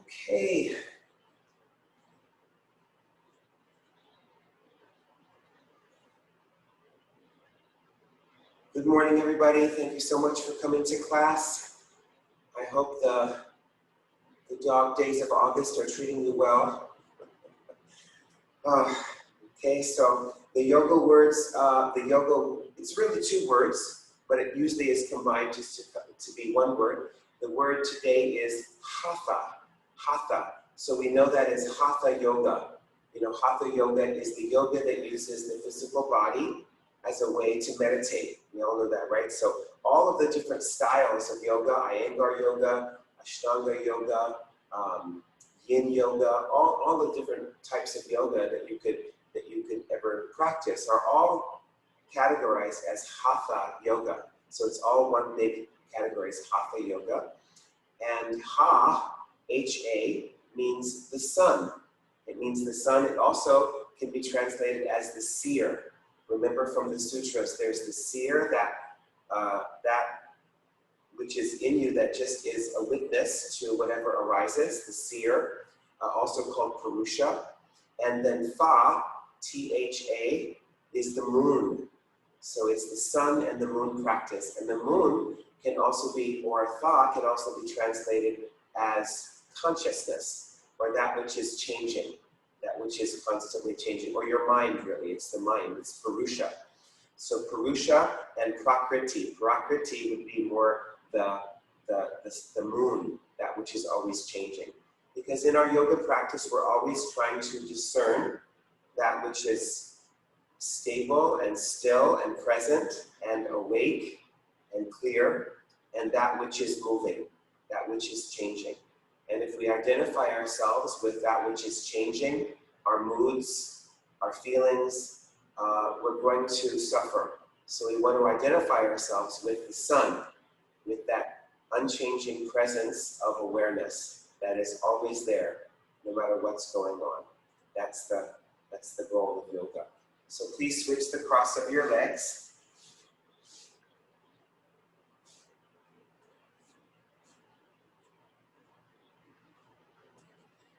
Okay. Good morning, everybody. Thank you so much for coming to class. I hope the dog days of August are treating you well. Okay, so the yoga words, it's really two words, but it usually is combined just to be one word. The word today is hatha. So we know that is hatha yoga. You know, hatha yoga is the yoga that uses the physical body as a way to meditate. We all know that, right? So all of the different styles of yoga, Iyengar yoga, Ashtanga yoga, Yin yoga, all the different types of yoga that you could ever practice are all categorized as hatha yoga. So it's all one big category, is hatha yoga. And H-A, means the sun. It means the sun. It also can be translated as the seer. Remember from the sutras, there's the seer, that which is in you, that just is a witness to whatever arises, the seer, also called Purusha. And then T-H-A, is the moon. So it's the sun and the moon practice. And the moon can also be, or Tha can also be translated as consciousness, or that which is changing, that which is constantly changing, or your mind really, it's the mind, it's Purusha. So Purusha and Prakriti. Prakriti would be more the moon, that which is always changing. Because in our yoga practice, we're always trying to discern that which is stable and still and present and awake and clear, and that which is moving, that which is changing. And if we identify ourselves with that which is changing, our moods, our feelings, we're going to suffer. So we want to identify ourselves with the sun, with that unchanging presence of awareness that is always there, no matter what's going on. That's the goal of yoga. So please switch the cross of your legs.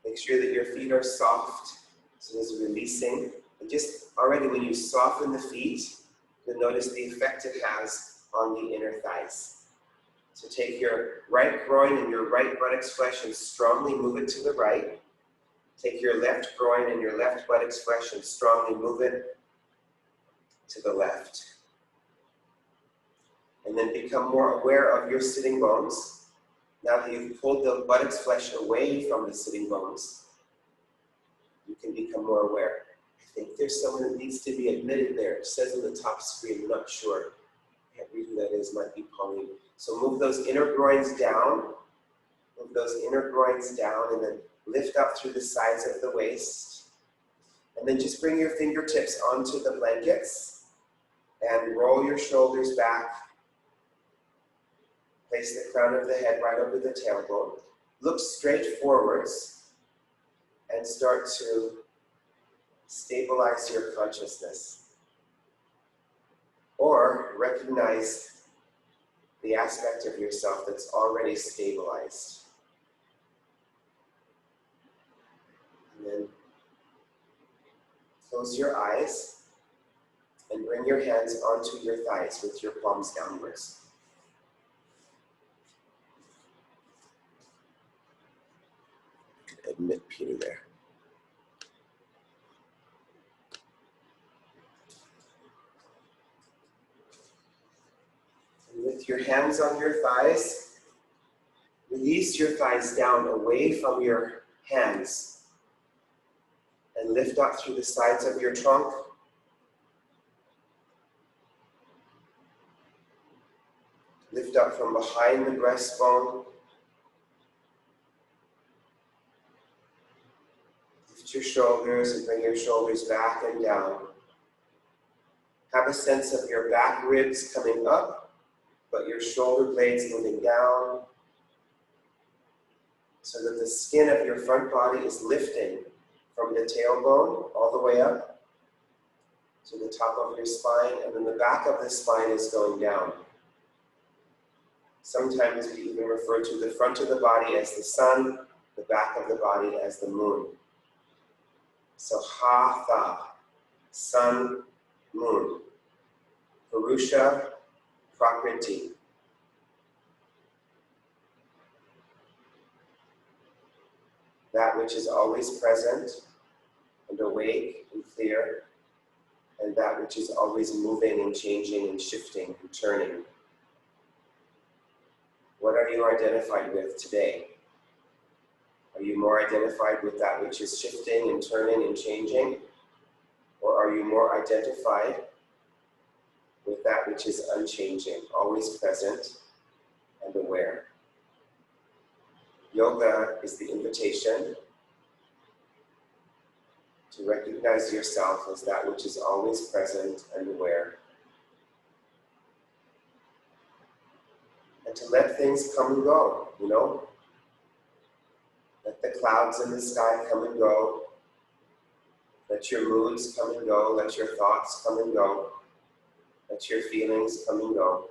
Make sure that your feet are soft, so there's releasing. And just already when you soften the feet, you'll notice the effect it has on the inner thighs. So take your right groin and your right buttocks flesh and strongly move it to the right. Take your left groin and your left buttocks flesh and strongly move it to the left. And then become more aware of your sitting bones. Now that you've pulled the buttocks flesh away from the sitting bones, you can become more aware. I think there's someone that needs to be admitted there. It says on the top screen, I'm not sure. I can't read who that is, might be Pauline. So move those inner groins down. Move those inner groins down and then lift up through the sides of the waist. And then just bring your fingertips onto the blankets and roll your shoulders back. Place the crown of the head right over the tailbone. Look straight forwards and start to stabilize your consciousness. Or recognize the aspect of yourself that's already stabilized. And then close your eyes and bring your hands onto your thighs with your palms downwards. Admit Peter there. And with your hands on your thighs, release your thighs down away from your hands and lift up through the sides of your trunk. Lift up from behind the breastbone. Lift your shoulders and bring your shoulders back and down. Have a sense of your back ribs coming up, but your shoulder blades moving down, so that the skin of your front body is lifting from the tailbone all the way up to the top of your spine, and then the back of the spine is going down. Sometimes we even refer to the front of the body as the sun, the back of the body as the moon. So Hatha, sun, moon. Purusha, Prakriti. That which is always present and awake and clear, and that which is always moving and changing and shifting and turning. What are you identified with today? Are you more identified with that which is shifting and turning and changing? Or are you more identified with that which is unchanging, always present and aware? Yoga is the invitation to recognize yourself as that which is always present and aware. And to let things come and go, you know? Let the clouds in the sky come and go. Let your moods come and go. Let your thoughts come and go. Let your feelings come and go.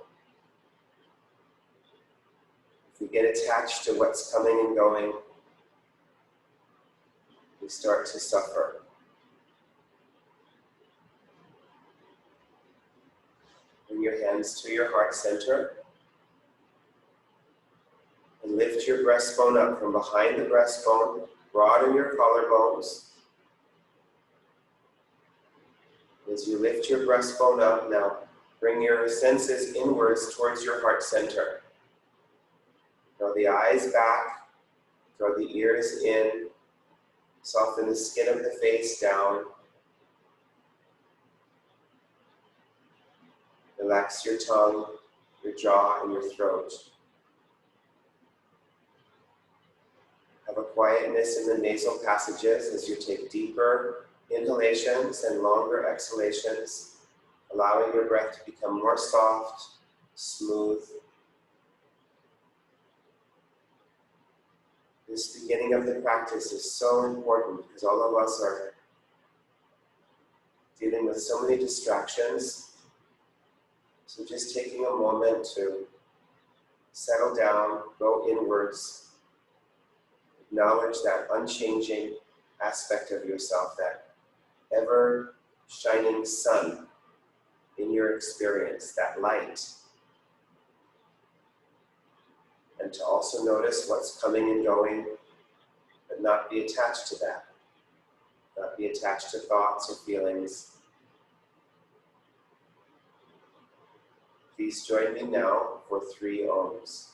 If we get attached to what's coming and going, we start to suffer. Bring your hands to your heart center and lift your breastbone up from behind the breastbone. Broaden your collarbones. As you lift your breastbone up, now bring your senses inwards towards your heart center. Draw the eyes back, draw the ears in, soften the skin of the face down. Relax your tongue, your jaw, and your throat. Have a quietness in the nasal passages as you take deeper inhalations and longer exhalations, allowing your breath to become more soft, smooth. This beginning of the practice is so important because all of us are dealing with so many distractions. So just taking a moment to settle down, go inwards, acknowledge that unchanging aspect of yourself, that ever shining sun in your experience, that light. And to also notice what's coming and going, but not be attached to that. Not be attached to thoughts or feelings. Please join me now for 3 Ohms.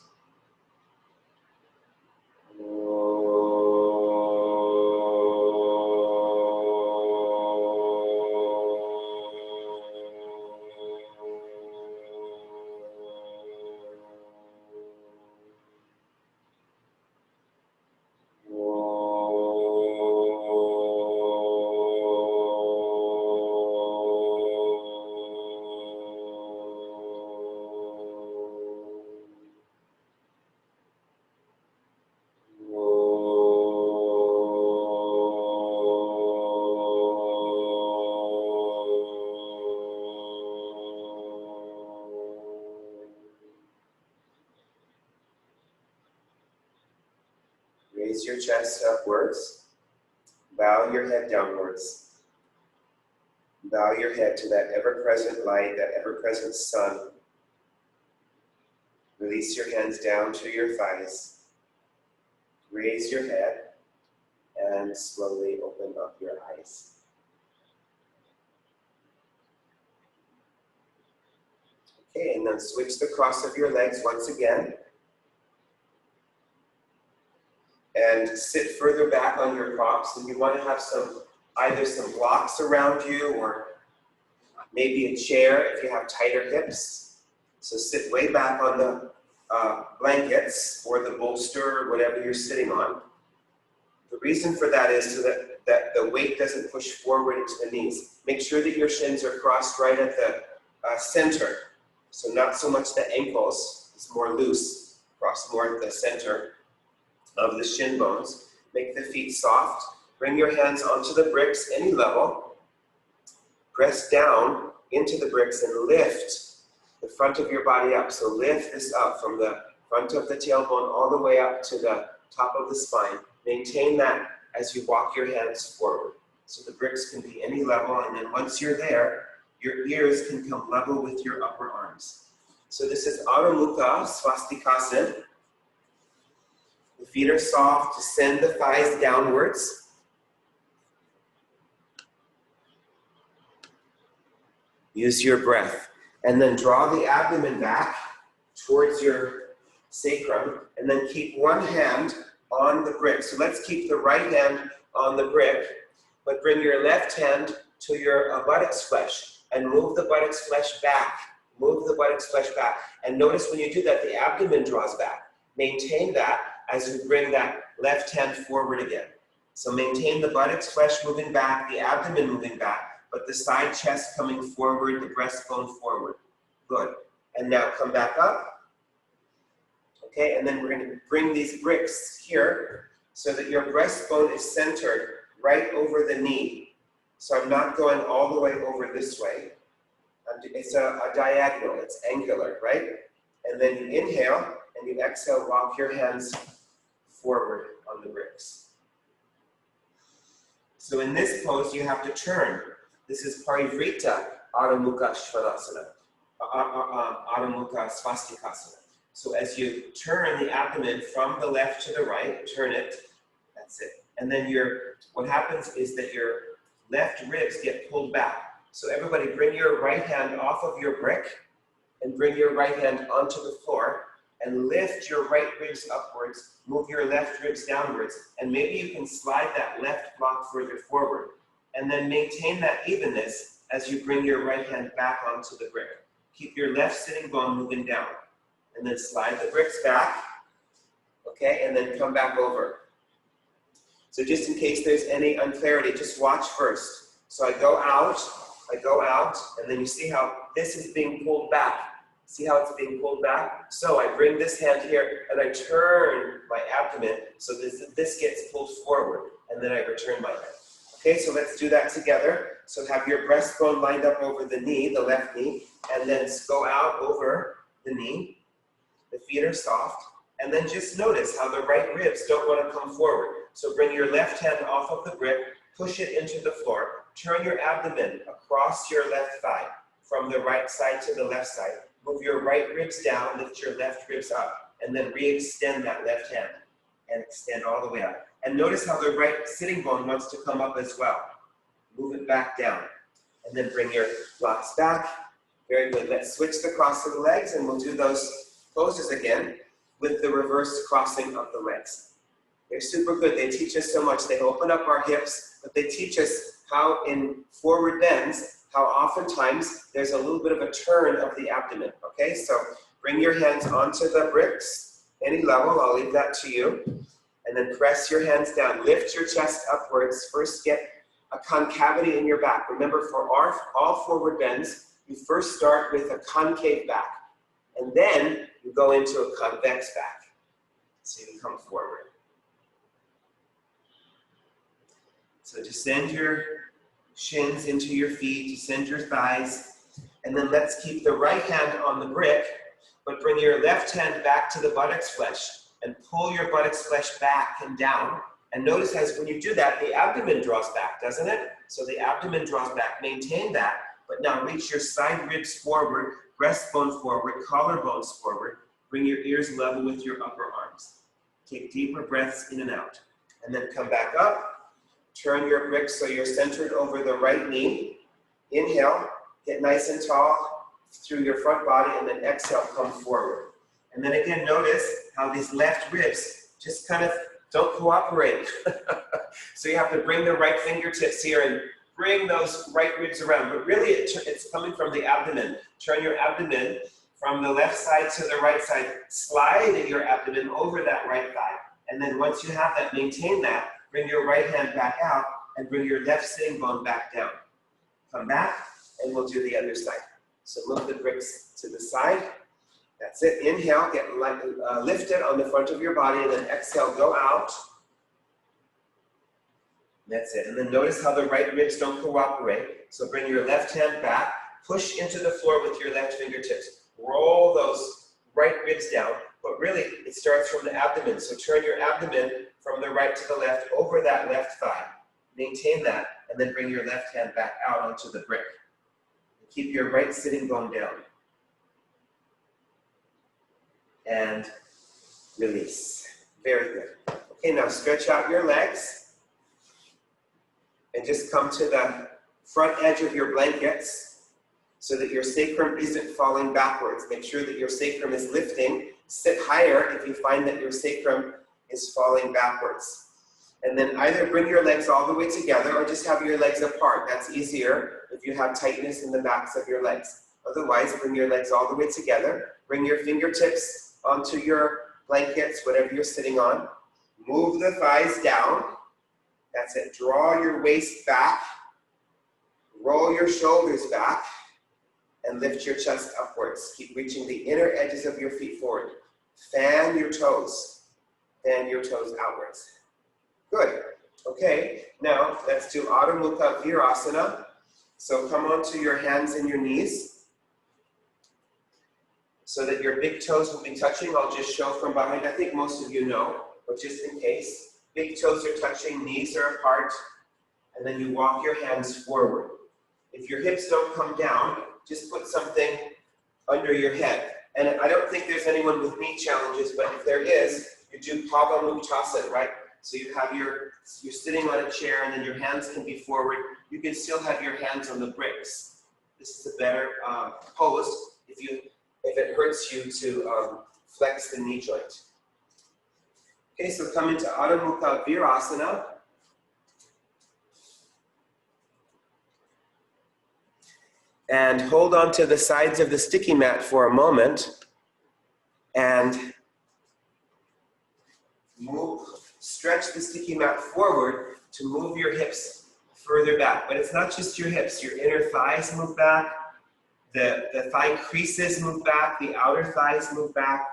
Raise your chest upwards, bow your head downwards. Bow your head to that ever-present light, that ever-present sun. Release your hands down to your thighs. Raise your head and slowly open up your eyes. Okay, and then switch the cross of your legs once again. And sit further back on your props, and you want to have either some blocks around you or maybe a chair if you have tighter hips. So sit way back on the blankets or the bolster or whatever you're sitting on. The reason for that is so that the weight doesn't push forward into the knees. Make sure that your shins are crossed right at the center. So not so much the ankles, it's more loose, cross more at the center of the shin bones. Make the feet soft. Bring your hands onto the bricks, any level. Press down into the bricks and lift the front of your body up. So lift this up from the front of the tailbone all the way up to the top of the spine. Maintain that as you walk your hands forward. So the bricks can be any level, and then once you're there, your ears can come level with your upper arms. So this is Adho Mukha Swastikasana. The feet are soft, send the thighs downwards. Use your breath. And then draw the abdomen back towards your sacrum, and then keep one hand on the brick. So let's keep the right hand on the brick, but bring your left hand to your buttocks flesh and move the buttocks flesh back. Move the buttocks flesh back. And notice when you do that, the abdomen draws back. Maintain that as you bring that left hand forward again. So maintain the buttocks flesh moving back, the abdomen moving back, but the side chest coming forward, the breastbone forward. Good. And now come back up. Okay, and then we're going to bring these bricks here so that your breastbone is centered right over the knee. So I'm not going all the way over this way. It's a diagonal, it's angular, right? And then you inhale and you exhale, walk your hands forward on the bricks. So in this pose, you have to turn. This is Parivrita Adho Mukha Svanasana, Adho Mukha Swastikasana. So as you turn the abdomen from the left to the right, turn it, that's it. And then what happens is that your left ribs get pulled back. So everybody bring your right hand off of your brick and bring your right hand onto the floor and lift your right ribs upwards, move your left ribs downwards, and maybe you can slide that left block further forward. And then maintain that evenness as you bring your right hand back onto the brick. Keep your left sitting bone moving down. And then slide the bricks back, okay, and then come back over. So just in case there's any unclarity, just watch first. So I go out, and then you see how this is being pulled back. See how it's being pulled back? So I bring this hand here, and I turn my abdomen so this gets pulled forward, and then I return my head. Okay, so let's do that together. So have your breastbone lined up over the knee, the left knee, and then go out over the knee. The feet are soft, and then just notice how the right ribs don't want to come forward. So bring your left hand off of the brick, push it into the floor, turn your abdomen across your left thigh from the right side to the left side. Move your right ribs down, lift your left ribs up, and then re-extend that left hand and extend all the way up. And notice how the right sitting bone wants to come up as well. Move it back down, and then bring your blocks back. Very good. Let's switch the cross of the legs, and we'll do those poses again with the reverse crossing of the legs. They're super good. They teach us so much. They open up our hips, but they teach us how in forward bends, how oftentimes there's a little bit of a turn of the abdomen. Okay, so bring your hands onto the bricks, any level, I'll leave that to you. And then press your hands down. Lift your chest upwards. First get a concavity in your back. Remember, for all forward bends, you first start with a concave back. And then you go into a convex back. So you come forward. So descend your shins into your feet, descend your thighs, and then let's keep the right hand on the brick, but bring your left hand back to the buttocks flesh and pull your buttocks flesh back and down. And notice as when you do that, the abdomen draws back, doesn't it? So the abdomen draws back. Maintain that, but now reach your side ribs forward, breastbone forward, collarbones forward. Bring your ears level with your upper arms. Take deeper breaths in and out. And then come back up. Turn your bricks so you're centered over the right knee. Inhale, get nice and tall through your front body, and then exhale, come forward. And then again, notice how these left ribs just kind of don't cooperate. So you have to bring the right fingertips here and bring those right ribs around. But really, it's coming from the abdomen. Turn your abdomen from the left side to the right side. Slide your abdomen over that right thigh. And then once you have that, maintain that. Bring your right hand back out and bring your left sitting bone back down. Come back, and we'll do the other side. So move the bricks to the side. That's it. Inhale, get lifted on the front of your body, and then exhale, go out. That's it. And then notice how the right ribs don't cooperate. So bring your left hand back, push into the floor with your left fingertips. Roll those right ribs down, but really it starts from the abdomen. So turn your abdomen from from the right to the left over that left thigh. Maintain that, and then bring your left hand back out onto the brick. Keep your right sitting bone down. And release. Very good. Okay, now stretch out your legs and just come to the front edge of your blankets so that your sacrum isn't falling backwards. Make sure that your sacrum is lifting. Sit higher if you find that your sacrum is falling backwards. And then either bring your legs all the way together or just have your legs apart. That's easier if you have tightness in the backs of your legs. Otherwise, bring your legs all the way together. Bring your fingertips onto your blankets, whatever you're sitting on. Move the thighs down. That's it. Draw your waist back. Roll your shoulders back. And lift your chest upwards. Keep reaching the inner edges of your feet forward. Fan your toes. Fan your toes outwards. Good. Okay, now let's do Adho Mukha Virasana. So come onto your hands and your knees so that your big toes will be touching. I'll just show from behind. I think most of you know, but just in case. Big toes are touching, knees are apart, and then you walk your hands forward. If your hips don't come down, just put something under your head. And I don't think there's anyone with knee challenges, but if there is, you do Pavamuktasana, right? So you have you're sitting on a chair and then your hands can be forward. You can still have your hands on the bricks. This is a better pose if it hurts you to flex the knee joint. Okay, so come into Adho Mukha Virasana. And hold on to the sides of the sticky mat for a moment. And stretch the sticky mat forward to move your hips further back. But it's not just your hips, your inner thighs move back, the thigh creases move back, the outer thighs move back,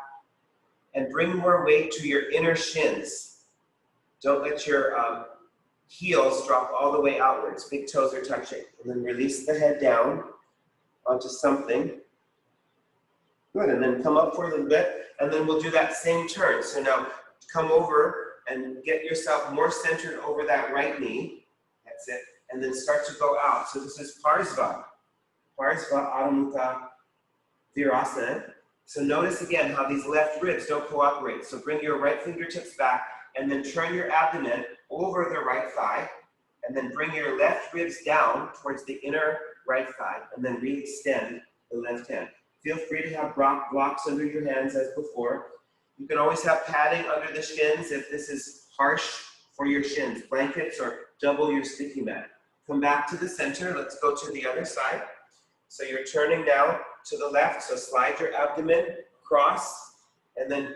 and bring more weight to your inner shins. Don't let your heels drop all the way outwards. Big toes are touching. And then release the head down onto something. Good, and then come up for a little bit, and then we'll do that same turn. So now come over and get yourself more centered over that right knee. That's it. And then start to go out. So this is Parsva. Parsva Adho Mukha Virasana. So notice again how these left ribs don't cooperate. So bring your right fingertips back and then turn your abdomen over the right thigh. And then bring your left ribs down towards the inner right thigh. And then re-extend the left hand. Feel free to have blocks under your hands as before. You can always have padding under the shins if this is harsh for your shins. Blankets or double your sticky mat. Come back to the center. Let's go to the other side. So you're turning now to the left. So slide your abdomen, cross, and then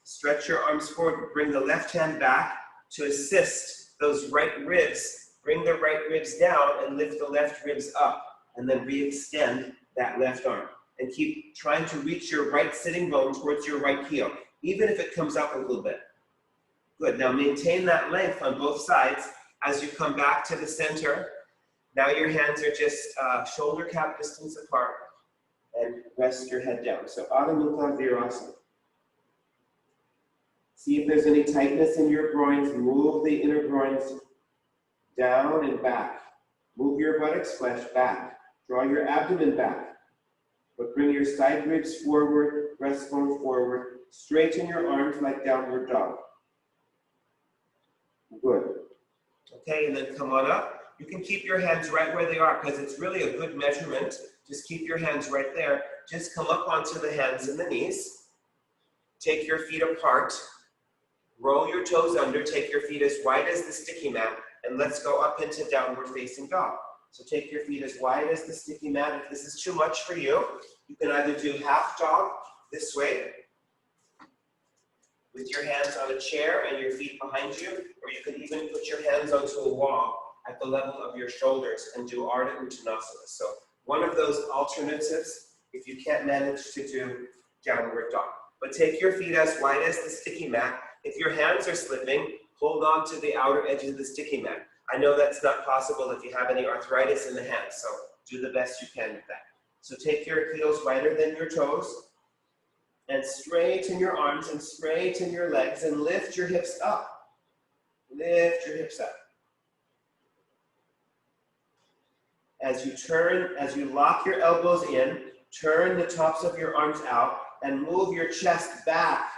stretch your arms forward. Bring the left hand back to assist those right ribs. Bring the right ribs down and lift the left ribs up. And then re-extend that left arm. And keep trying to reach your right sitting bone towards your right heel, even if it comes up a little bit. Good, now maintain that length on both sides as you come back to the center. Now your hands are just shoulder cap distance apart and rest your head down. So Adho Mukha Virasana. See if there's any tightness in your groins. Move the inner groins down and back. Move your buttocks flesh back. Draw your abdomen back. But bring your side ribs forward, breastbone forward. Straighten your arms like downward dog. Good. Okay, and then come on up. You can keep your hands right where they are because it's really a good measurement. Just keep your hands right there. Just come up onto the hands and the knees. Take your feet apart. Roll your toes under. Take your feet as wide as the sticky mat. And let's go up into downward facing dog. So take your feet as wide as the sticky mat. If this is too much for you, you can either do half dog this way with your hands on a chair and your feet behind you, or you can even put your hands onto a wall at the level of your shoulders and do Ardha Uttanasana. So one of those alternatives if you can't manage to do downward dog. But take your feet as wide as the sticky mat. If your hands are slipping, hold on to the outer edges of the sticky mat. I know that's not possible if you have any arthritis in the hands, so do the best you can with that. So take your heels wider than your toes, and straighten your arms and straighten your legs and lift your hips up. Lift your hips up. As you lock your elbows in, turn the tops of your arms out and move your chest back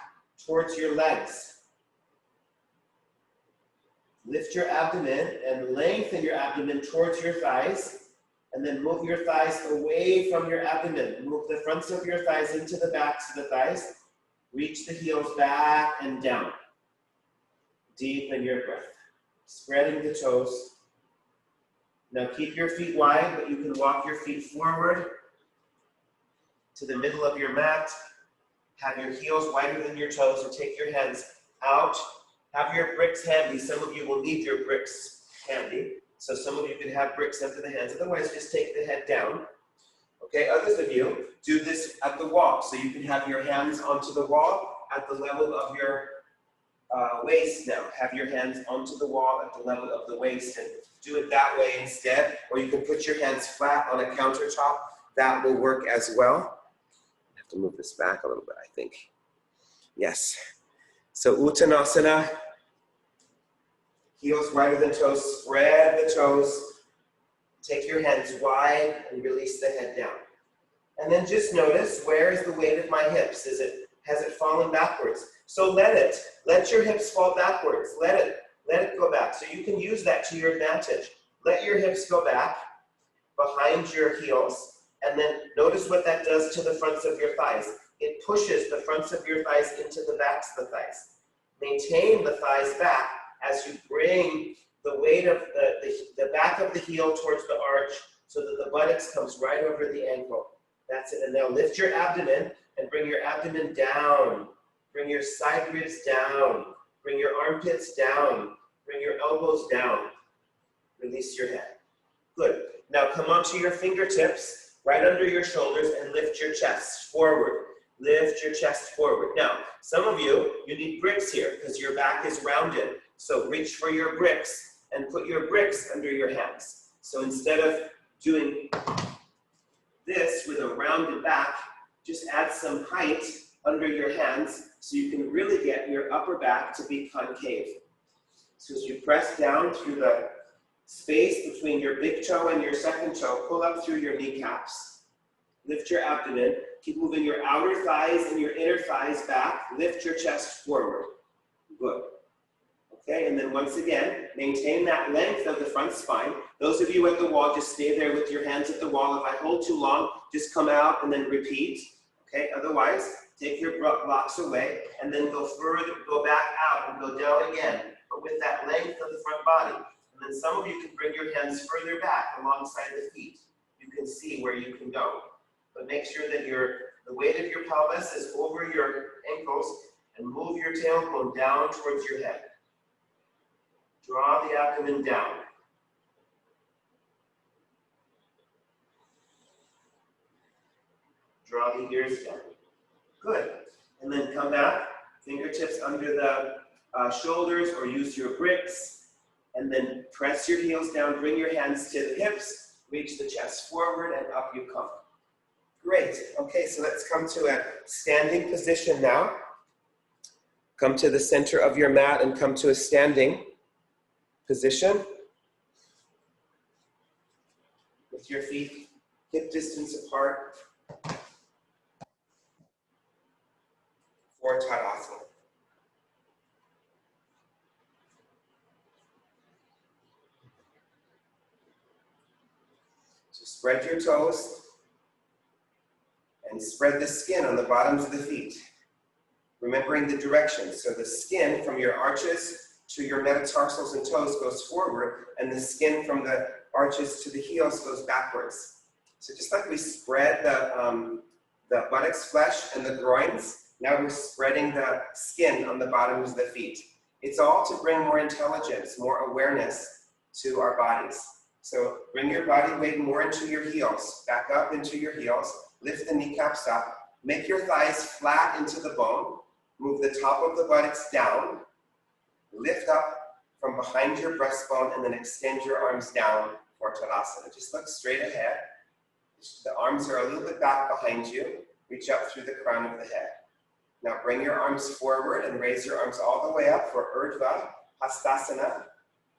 towards your legs. Lift your abdomen and lengthen your abdomen towards your thighs, and then move your thighs away from your abdomen. Move the fronts of your thighs into the backs of the thighs. Reach the heels back and down. Deepen your breath. Spreading the toes. Now keep your feet wide, but you can walk your feet forward to the middle of your mat. Have your heels wider than your toes, or take your hands out. Have your bricks handy. Some of you will need your bricks handy. So some of you can have bricks under the hands. Otherwise, just take the head down. Okay, others of you, do this at the wall. So you can have your hands onto the wall at the level of your waist now. Have your hands onto the wall at the level of the waist and do it that way instead. Or you can put your hands flat on a countertop. That will work as well. I have to move this back a little bit, I think. Yes. So Uttanasana, heels wider than toes, spread the toes, take your hands wide and release the head down. And then just notice, where is the weight of my hips? Has it fallen backwards? So let your hips fall backwards. Let it go back. So you can use that to your advantage. Let your hips go back behind your heels, and then notice what that does to the fronts of your thighs. It pushes the fronts of your thighs into the backs of the thighs. Maintain the thighs back as you bring the weight of the back of the heel towards the arch so that the buttocks comes right over the ankle. That's it. And now lift your abdomen and bring your abdomen down. Bring your side ribs down. Bring your armpits down. Bring your elbows down. Release your head. Good. Now come onto your fingertips, right under your shoulders, and lift your chest forward. Lift your chest forward. Now, some of you need bricks here because your back is rounded. So reach for your bricks and put your bricks under your hands. So instead of doing this with a rounded back, just add some height under your hands so you can really get your upper back to be concave. So as you press down through the space between your big toe and your second toe, pull up through your kneecaps. Lift your abdomen. Keep moving your outer thighs and your inner thighs back. Lift your chest forward. Good. Okay, and then once again, maintain that length of the front spine. Those of you at the wall, just stay there with your hands at the wall. If I hold too long, just come out and then repeat. Okay, otherwise, take your blocks away and then go further, go back out and go down again, but with that length of the front body. And then some of you can bring your hands further back alongside the feet. You can see where you can go. But make sure that the weight of your pelvis is over your ankles, and move your tailbone down towards your head. Draw the abdomen down. Draw the ears down. Good. And then come back, fingertips under the shoulders, or use your bricks. And then press your heels down, bring your hands to the hips, reach the chest forward, and up you come. Great. Okay, so let's come to a standing position now. Come to the center of your mat and come to a standing position. With your feet hip distance apart. For Tadasana. So spread your toes. And spread the skin on the bottoms of the feet, remembering the direction. So the skin from your arches to your metatarsals and toes goes forward, and the skin from the arches to the heels goes backwards. So just like we spread the buttocks flesh and the groins, now we're spreading the skin on the bottoms of the feet. It's all to bring more intelligence, more awareness to our bodies. So bring your body weight more into your heels, back up into your heels. Lift the kneecaps up, make your thighs flat into the bone, move the top of the buttocks down, lift up from behind your breastbone, and then extend your arms down for Tadasana. Just look straight ahead. The arms are a little bit back behind you. Reach up through the crown of the head. Now bring your arms forward and raise your arms all the way up for Urdhva, Hastasana.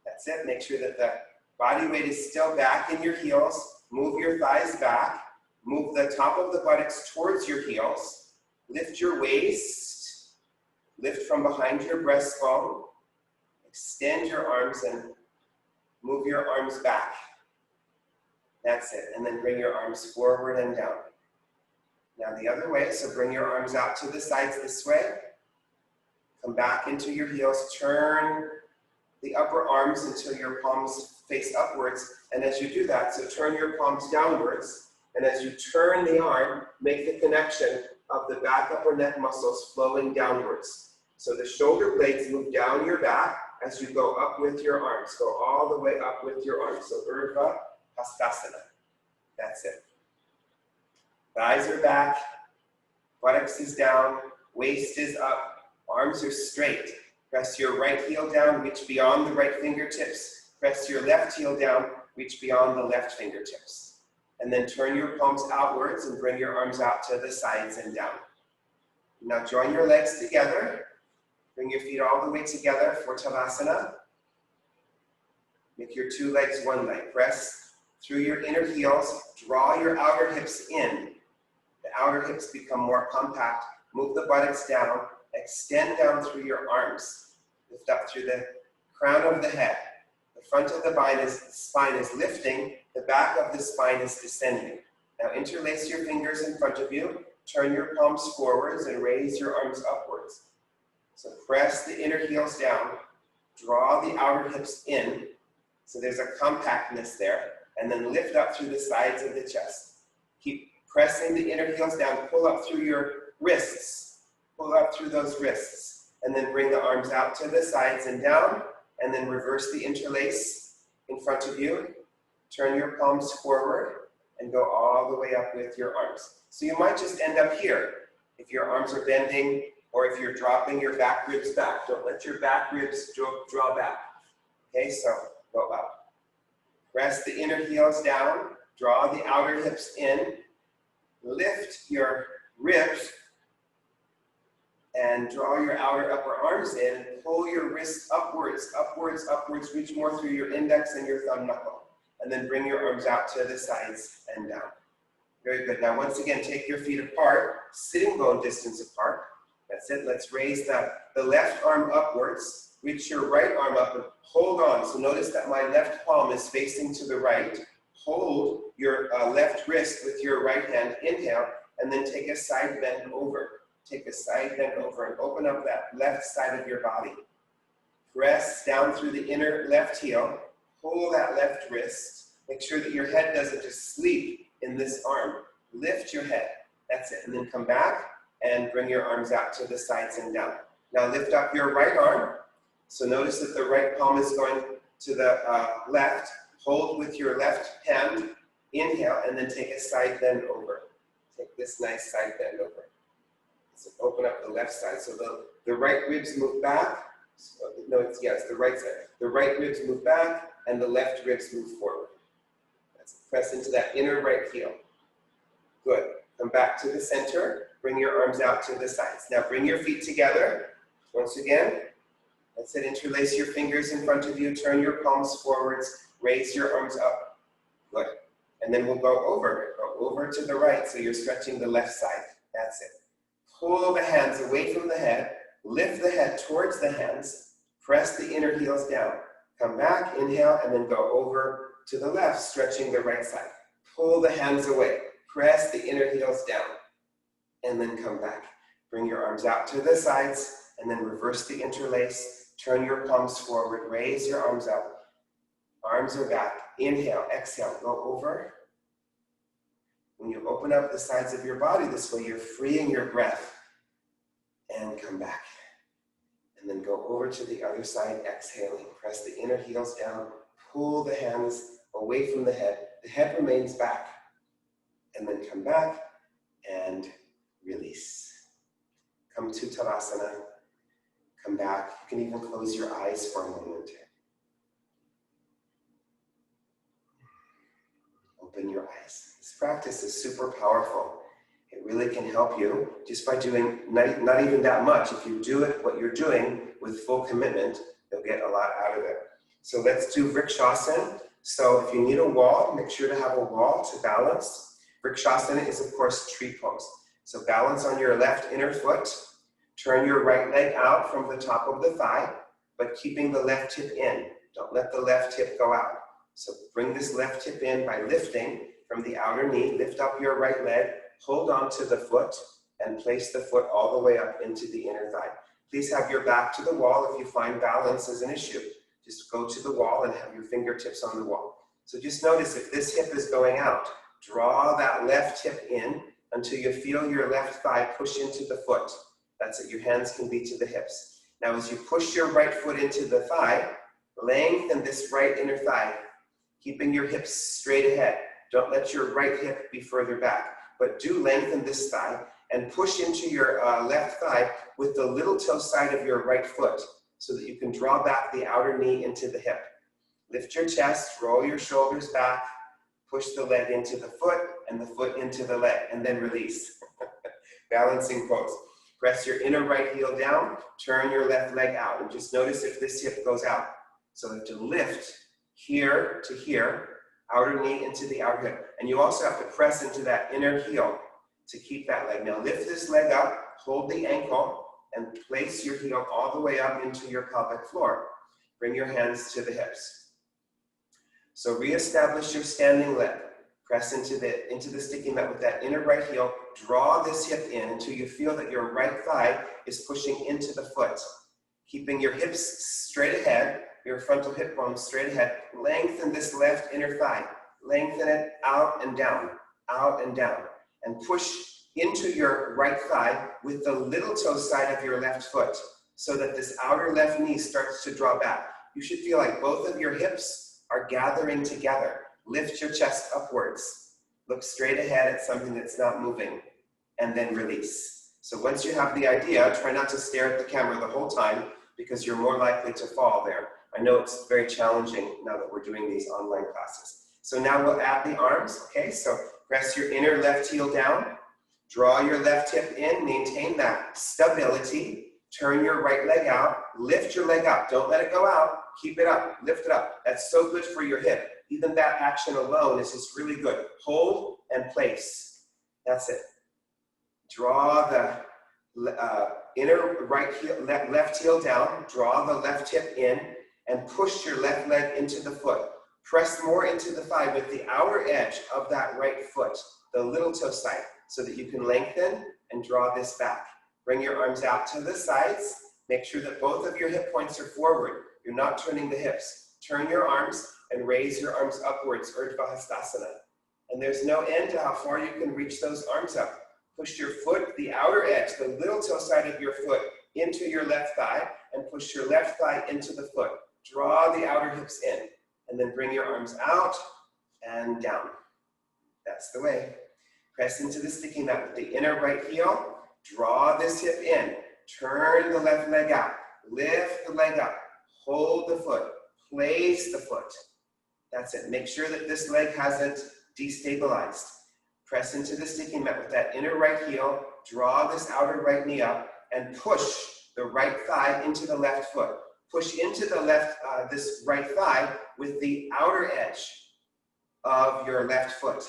That's it. Make sure that the body weight is still back in your heels. Move your thighs back. Move the top of the buttocks towards your heels. Lift your waist. Lift from behind your breastbone. Extend your arms and move your arms back. That's it. And then bring your arms forward and down. Now the other way. So bring your arms out to the sides this way. Come back into your heels. Turn the upper arms until your palms face upwards. And as you do that, so turn your palms downwards. And as you turn the arm, make the connection of the back upper neck muscles flowing downwards. So the shoulder blades move down your back as you go up with your arms. Go all the way up with your arms. So Urdhva Hastasana. That's it. Thighs are back. Buttocks is down. Waist is up. Arms are straight. Press your right heel down, reach beyond the right fingertips. Press your left heel down, reach beyond the left fingertips. And then turn your palms outwards and bring your arms out to the sides and down. Now join your legs together. Bring your feet all the way together for Tadasana. Make your two legs one leg. Press through your inner heels. Draw your outer hips in. The outer hips become more compact. Move the buttocks down. Extend down through your arms. Lift up through the crown of the head. The front of the spine is lifting. The back of the spine is descending. Now interlace your fingers in front of you. Turn your palms forwards and raise your arms upwards. So press the inner heels down. Draw the outer hips in. So there's a compactness there. And then lift up through the sides of the chest. Keep pressing the inner heels down. Pull up through your wrists. Pull up through those wrists. And then bring the arms out to the sides and down. And then reverse the interlace in front of you. Turn your palms forward and go all the way up with your arms. So you might just end up here if your arms are bending or if you're dropping your back ribs back. Don't let your back ribs draw back. Okay, so go up. Press the inner heels down. Draw the outer hips in. Lift your ribs and draw your outer upper arms in and pull your wrists upwards, upwards, upwards. Reach more through your index and your thumb knuckle. And then bring your arms out to the sides and down. Very good. Now once again, take your feet apart, sitting bone distance apart. That's it. Let's raise the left arm upwards. Reach your right arm up and hold on. So notice that my left palm is facing to the right. Hold your left wrist with your right hand. Inhale, and then take a side bend over. Take a side bend over and open up that left side of your body. Press down through the inner left heel. Pull that left wrist. Make sure that your head doesn't just sleep in this arm. Lift your head. That's it. And then come back and bring your arms out to the sides and down. Now lift up your right arm. So notice that the right palm is going to the left. Hold with your left hand. Inhale, and then take a side bend over. Take this nice side bend over. So open up the left side. So the right ribs move back. No, it's the right side. The right ribs move back, and the left ribs move forward. Let's press into that inner right heel. Good. Come back to the center. Bring your arms out to the sides. Now bring your feet together. Once again, that's it. Interlace your fingers in front of you. Turn your palms forwards. Raise your arms up. Good. And then we'll go over. Go over to the right, so you're stretching the left side. That's it. Pull the hands away from the head. Lift the head towards the hands. Press the inner heels down. Come back, inhale, and then go over to the left, stretching the right side. Pull the hands away. Press the inner heels down. And then come back. Bring your arms out to the sides, and then reverse the interlace. Turn your palms forward. Raise your arms up. Arms are back. Inhale, exhale, go over. When you open up the sides of your body this way, you're freeing your breath. And come back. And then go over to the other side, exhaling. Press the inner heels down. Pull the hands away from the head. The head remains back. And then come back and release. Come to Tadasana. Come back. You can even close your eyes for a moment. Open your eyes. This practice is super powerful. It really can help you just by doing not even that much. If you do it, what you're doing with full commitment, You'll get a lot out of it. So let's do Vrikshasana. So if you need a wall, make sure to have a wall to balance. Vrikshasana is, of course, tree pose. So balance on your left inner foot. Turn your right leg out from the top of the thigh, but keeping the left hip in. Don't let the left hip go out. So bring this left hip in by lifting from the outer knee. Lift up your right leg, hold on to the foot, and place the foot all the way up into the inner thigh. Please have your back to the wall if you find balance is an issue. Just go to the wall and have your fingertips on the wall. So just notice if this hip is going out, draw that left hip in until you feel your left thigh push into the foot. That's it, your hands can be to the hips. Now as you push your right foot into the thigh, lengthen this right inner thigh, keeping your hips straight ahead. Don't let your right hip be further back, but do lengthen this thigh and push into your left thigh with the little toe side of your right foot so that you can draw back the outer knee into the hip. Lift your chest, roll your shoulders back, push the leg into the foot and the foot into the leg, and then release. Balancing pose. Press your inner right heel down, turn your left leg out, and just notice if this hip goes out. So you have to lift here to here, outer knee into the outer hip. And you also have to press into that inner heel to keep that leg. Now lift this leg up, hold the ankle, and place your heel all the way up into your pelvic floor. Bring your hands to the hips. So reestablish your standing leg. Press into the sticky mat with that inner right heel. Draw this hip in until you feel that your right thigh is pushing into the foot. Keeping your hips straight ahead, your frontal hip bone straight ahead. Lengthen this left inner thigh. Lengthen it out and down, and push into your right thigh with the little toe side of your left foot so that this outer left knee starts to draw back. You should feel like both of your hips are gathering together. Lift your chest upwards. Look straight ahead at something that's not moving, and then release. So once you have the idea, try not to stare at the camera the whole time because you're more likely to fall there. I know it's very challenging now that we're doing these online classes. So now we'll add the arms, okay? So press your inner left heel down, draw your left hip in, maintain that stability, turn your right leg out, lift your leg up, don't let it go out, keep it up, lift it up. That's so good for your hip. Even that action alone is just really good. Hold and place, that's it. Draw the inner right heel, left heel down, draw the left hip in, and push your left leg into the foot. Press more into the thigh with the outer edge of that right foot, the little toe side, so that you can lengthen and draw this back. Bring your arms out to the sides. Make sure that both of your hip points are forward. You're not turning the hips. Turn your arms and raise your arms upwards, Urdhva Hastasana. And there's no end to how far you can reach those arms up. Push your foot, the outer edge, the little toe side of your foot into your left thigh, and push your left thigh into the foot. Draw the outer hips in, and then bring your arms out and down. That's the way. Press into the sticky mat with the inner right heel. Draw this hip in. Turn the left leg out. Lift the leg up. Hold the foot. Place the foot. That's it. Make sure that this leg hasn't destabilized. Press into the sticky mat with that inner right heel. Draw this outer right knee up and push the right thigh into the left foot. Push into the left, this right thigh with the outer edge of your left foot.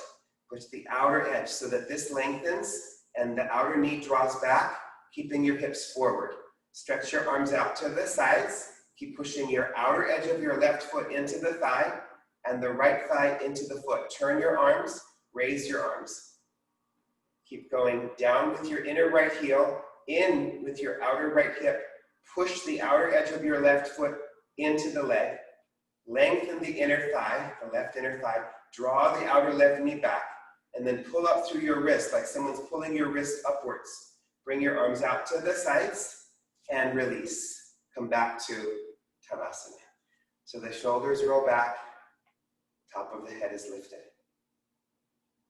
Push the outer edge so that this lengthens and the outer knee draws back, keeping your hips forward. Stretch your arms out to the sides. Keep pushing your outer edge of your left foot into the thigh and the right thigh into the foot. Turn your arms, raise your arms. Keep going down with your inner right heel, in with your outer right hip. Push the outer edge of your left foot into the leg. Lengthen the inner thigh, the left inner thigh. Draw the outer left knee back, and then pull up through your wrist like someone's pulling your wrist upwards. Bring your arms out to the sides and release. Come back to Tadasana. So the shoulders roll back, top of the head is lifted.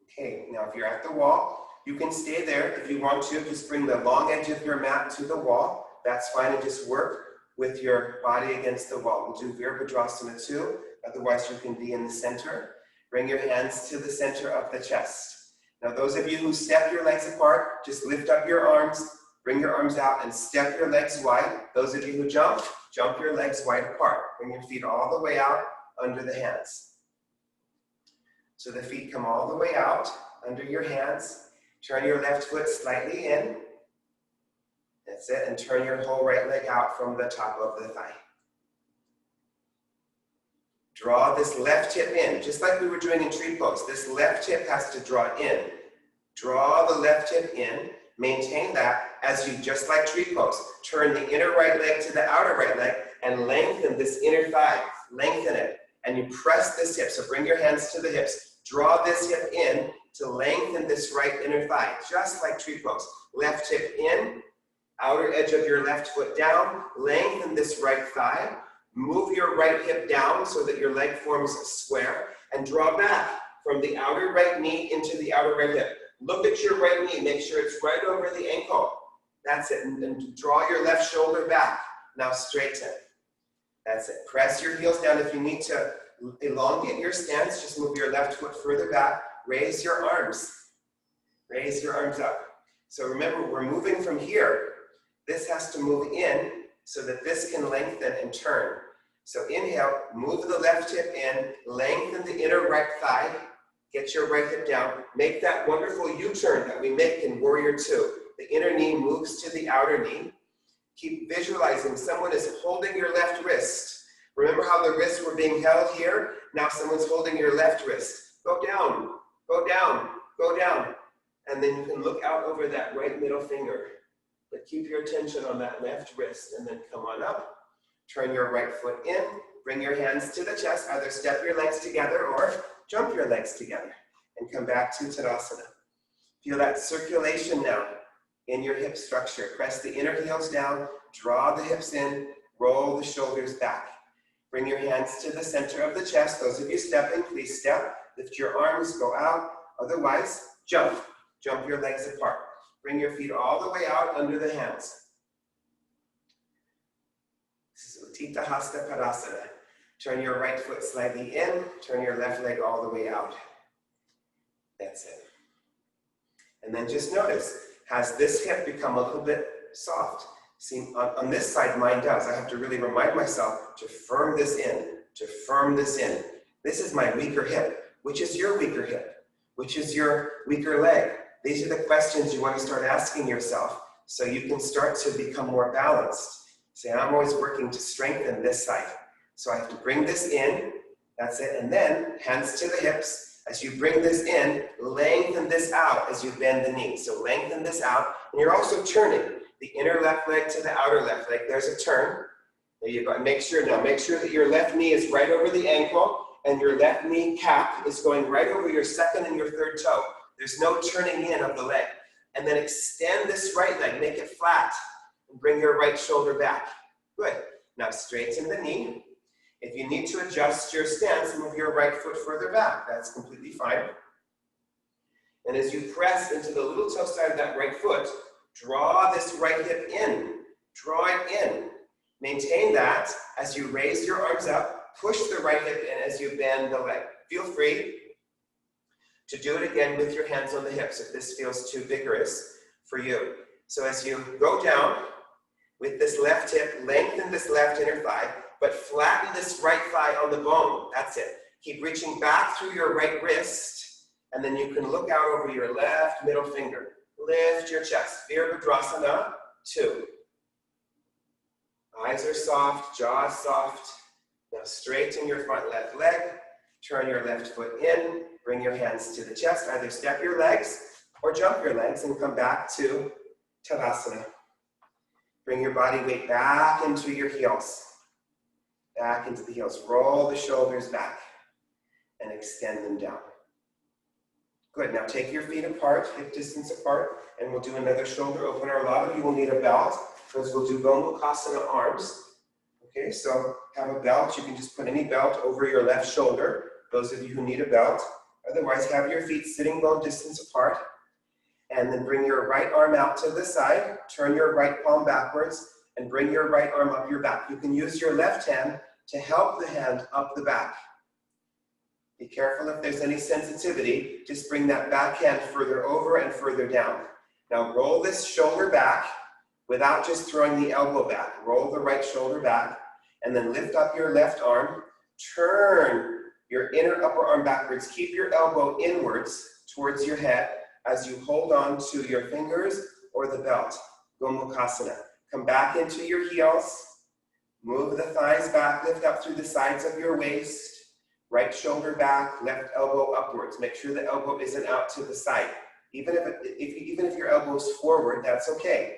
Okay, now if you're at the wall, you can stay there if you want to. Just bring the long edge of your mat to the wall. That's fine, and just work with your body against the wall. We'll do Virabhadrasana too, otherwise you can be in the center. Bring your hands to the center of the chest. Now those of you who step your legs apart, just lift up your arms, Bring your arms out and step your legs wide. Those of you who jump, jump your legs wide apart. Bring your feet all the way out under the hands. So the feet come all the way out under your hands. Turn your left foot slightly in. That's it. And turn your whole right leg out from the top of the thigh. Draw this left hip in, just like we were doing in tree pose. This left hip has to draw in. Draw the left hip in. Maintain that as you, just like tree pose, turn the inner right leg to the outer right leg and lengthen this inner thigh. Lengthen it. And you press this hip. So bring your hands to the hips. Draw this hip in to lengthen this right inner thigh, just like tree pose. Left hip in, outer edge of your left foot down, lengthen this right thigh. Move your right hip down so that your leg forms a square, and draw back from the outer right knee into the outer right hip. Look at your right knee, make sure it's right over the ankle. That's it, and draw your left shoulder back. Now straighten. That's it. Press your heels down. If you need to elongate your stance, just move your left foot further back. Raise your arms. Raise your arms up. So remember, we're moving from here. This has to move in so that this can lengthen and turn. So inhale, move the left hip in, lengthen the inner right thigh, get your right hip down, make that wonderful U-turn that we make in Warrior Two. The inner knee moves to the outer knee. Keep visualizing someone is holding your left wrist. Remember how the wrists were being held here? Now someone's holding your left wrist. Go down, go down, go down. And then you can look out over that right middle finger. But keep your attention on that left wrist and then come on up. Turn your right foot in. Bring your hands to the chest. Either step your legs together or jump your legs together. And come back to Tadasana. Feel that circulation now in your hip structure. Press the inner heels down. Draw the hips in. Roll the shoulders back. Bring your hands to the center of the chest. Those of you stepping, please step. Lift your arms, go out. Otherwise, jump. Jump your legs apart. Bring your feet all the way out under the hands. This is Utthita Hasta Padasana. Turn your right foot slightly in. Turn your left leg all the way out. That's it. And then just notice, has this hip become a little bit soft? See, on this side, mine does. I have to really remind myself to firm this in, to firm this in. This is my weaker hip. Which is your weaker hip? Which is your weaker leg? These are the questions you want to start asking yourself so you can start to become more balanced. Say, I'm always working to strengthen this side. So I have to bring this in, that's it, and then hands to the hips. As you bring this in, lengthen this out as you bend the knee. So lengthen this out, and you're also turning the inner left leg to the outer left leg. There's a turn. There you go. And make sure that your left knee is right over the ankle, and your left knee cap is going right over your second and your third toe. There's no turning in of the leg. And then extend this right leg, make it flat, and bring your right shoulder back. Good. Now straighten the knee. If you need to adjust your stance, move your right foot further back. That's completely fine. And as you press into the little toe side of that right foot, draw this right hip in. Draw it in. Maintain that as you raise your arms up. Push the right hip in as you bend the leg. Feel free to do it again with your hands on the hips if this feels too vigorous for you. So as you go down with this left hip, lengthen this left inner thigh, but flatten this right thigh on the bone. That's it. Keep reaching back through your right wrist, and then you can look out over your left middle finger. Lift your chest. Virabhadrasana 2. Eyes are soft, jaw soft. Now straighten your front left leg. Turn your left foot in. Bring your hands to the chest. Either step your legs or jump your legs and come back to Tadasana. Bring your body weight back into your heels. Back into the heels. Roll the shoulders back and extend them down. Good. Now take your feet apart, hip distance apart, and we'll do another shoulder opener. A lot of you will need a belt because we'll do Gomukhasana arms. Okay, so have a belt. You can just put any belt over your left shoulder, those of you who need a belt. Otherwise, have your feet sitting bone distance apart. And then bring your right arm out to the side. Turn your right palm backwards and bring your right arm up your back. You can use your left hand to help the hand up the back. Be careful if there's any sensitivity. Just bring that back hand further over and further down. Now roll this shoulder back. without just throwing the elbow back. Roll the right shoulder back, and then lift up your left arm. Turn your inner upper arm backwards. Keep your elbow inwards towards your head as you hold on to your fingers or the belt. Gomukhasana. Come back into your heels. Move the thighs back. Lift up through the sides of your waist. Right shoulder back, left elbow upwards. Make sure the elbow isn't out to the side. Even if your elbow is forward, that's okay.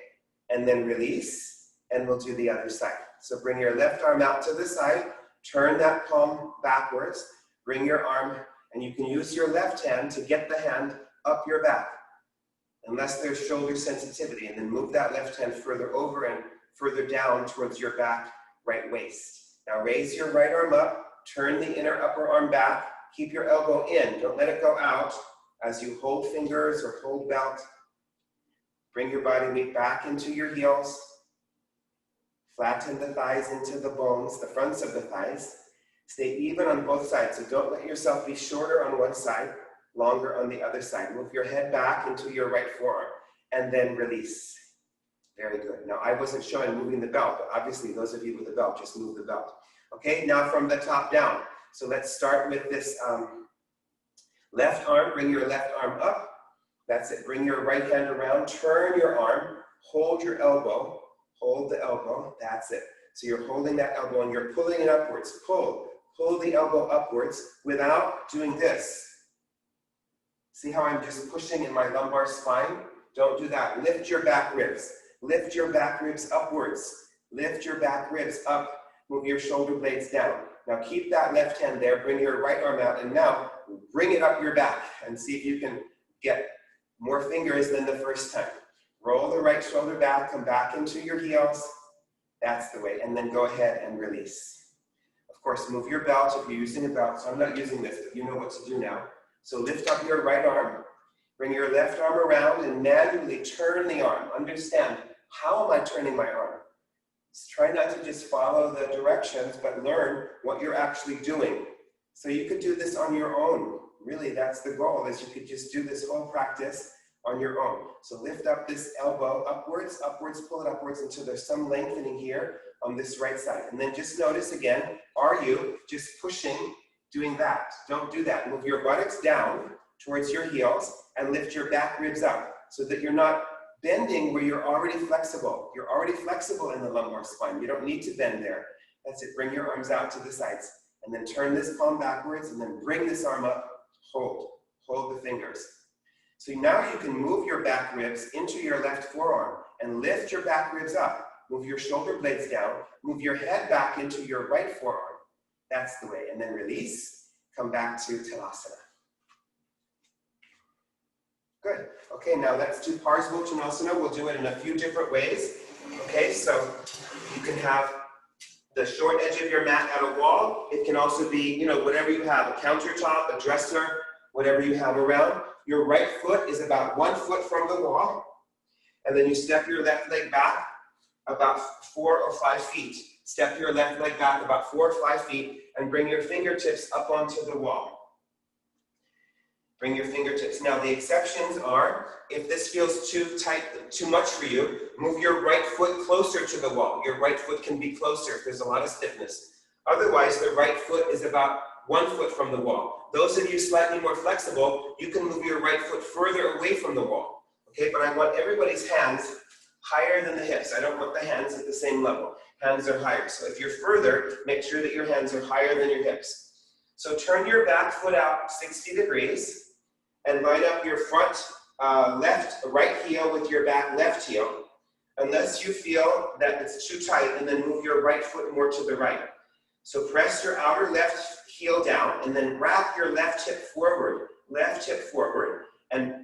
And then release, and we'll do the other side. So bring your left arm out to the side. Turn that palm backwards. Bring your arm, and you can use your left hand to get the hand up your back, unless there's shoulder sensitivity, and then move that left hand further over and further down towards your back right waist. Now raise your right arm up, turn the inner upper arm back, keep your elbow in, don't let it go out as you hold fingers or hold belt. Bring your body weight back into your heels, flatten the thighs into the bones, the fronts of the thighs. Stay even on both sides, so don't let yourself be shorter on one side, longer on the other side. Move your head back into your right forearm, and then release. Very good. Now, I wasn't showing moving the belt, but obviously those of you with the belt, just move the belt. Okay, now from the top down. So let's start with this left arm. Bring your left arm up. That's it. Bring your right hand around. Turn your arm. Hold your elbow. Hold the elbow. That's it. So you're holding that elbow and you're pulling it upwards. Pull. Pull the elbow upwards without doing this. See how I'm just pushing in my lumbar spine? Don't do that. Lift your back ribs. Lift your back ribs upwards. Lift your back ribs up. Move your shoulder blades down. Now keep that left hand there. Bring your right arm out, and now bring it up your back and see if you can get more fingers than the first time. Roll the right shoulder back. Come back into your heels. That's the way. And then go ahead and release. Of course, move your belt if you're using a belt. So I'm not using this, but you know what to do now. So lift up your right arm. Bring your left arm around and manually turn the arm. Understand, how am I turning my arm? Try not to just follow the directions, but learn what you're actually doing. So you could do this on your own. Really, that's the goal, is you could just do this whole practice on your own. So lift up this elbow upwards, upwards, pull it upwards until there's some lengthening here on this right side. And then just notice again, are you just pushing, doing that? Don't do that. Move your buttocks down towards your heels and lift your back ribs up so that you're not bending where you're already flexible. You're already flexible in the lumbar spine. You don't need to bend there. That's it. Bring your arms out to the sides. And then turn this palm backwards and then bring this arm up. Hold. Hold the fingers. So now you can move your back ribs into your left forearm and lift your back ribs up. Move your shoulder blades down. Move your head back into your right forearm. That's the way. And then release. Come back to Tadasana. Good. Okay, now let's do Parsvottanasana. We'll do it in a few different ways. Okay, so you can have the short edge of your mat at a wall. It can also be, whatever you have, a countertop, a dresser, whatever you have around. Your right foot is about 1 foot from the wall. And then you step your left leg back about 4 or 5 feet. Step your left leg back about 4 or 5 feet and bring your fingertips up onto the wall. Bring your fingertips. Now the exceptions are, if this feels too tight, too much for you, move your right foot closer to the wall. Your right foot can be closer if there's a lot of stiffness. Otherwise, the right foot is about 1 foot from the wall. Those of you slightly more flexible, you can move your right foot further away from the wall. Okay, but I want everybody's hands higher than the hips. I don't want the hands at the same level. Hands are higher. So if you're further, make sure that your hands are higher than your hips. So turn your back foot out 60 degrees. And line up your front right heel with your back left heel, unless you feel that it's too tight, and then move your right foot more to the right. So press your outer left heel down, and then wrap your left hip forward, and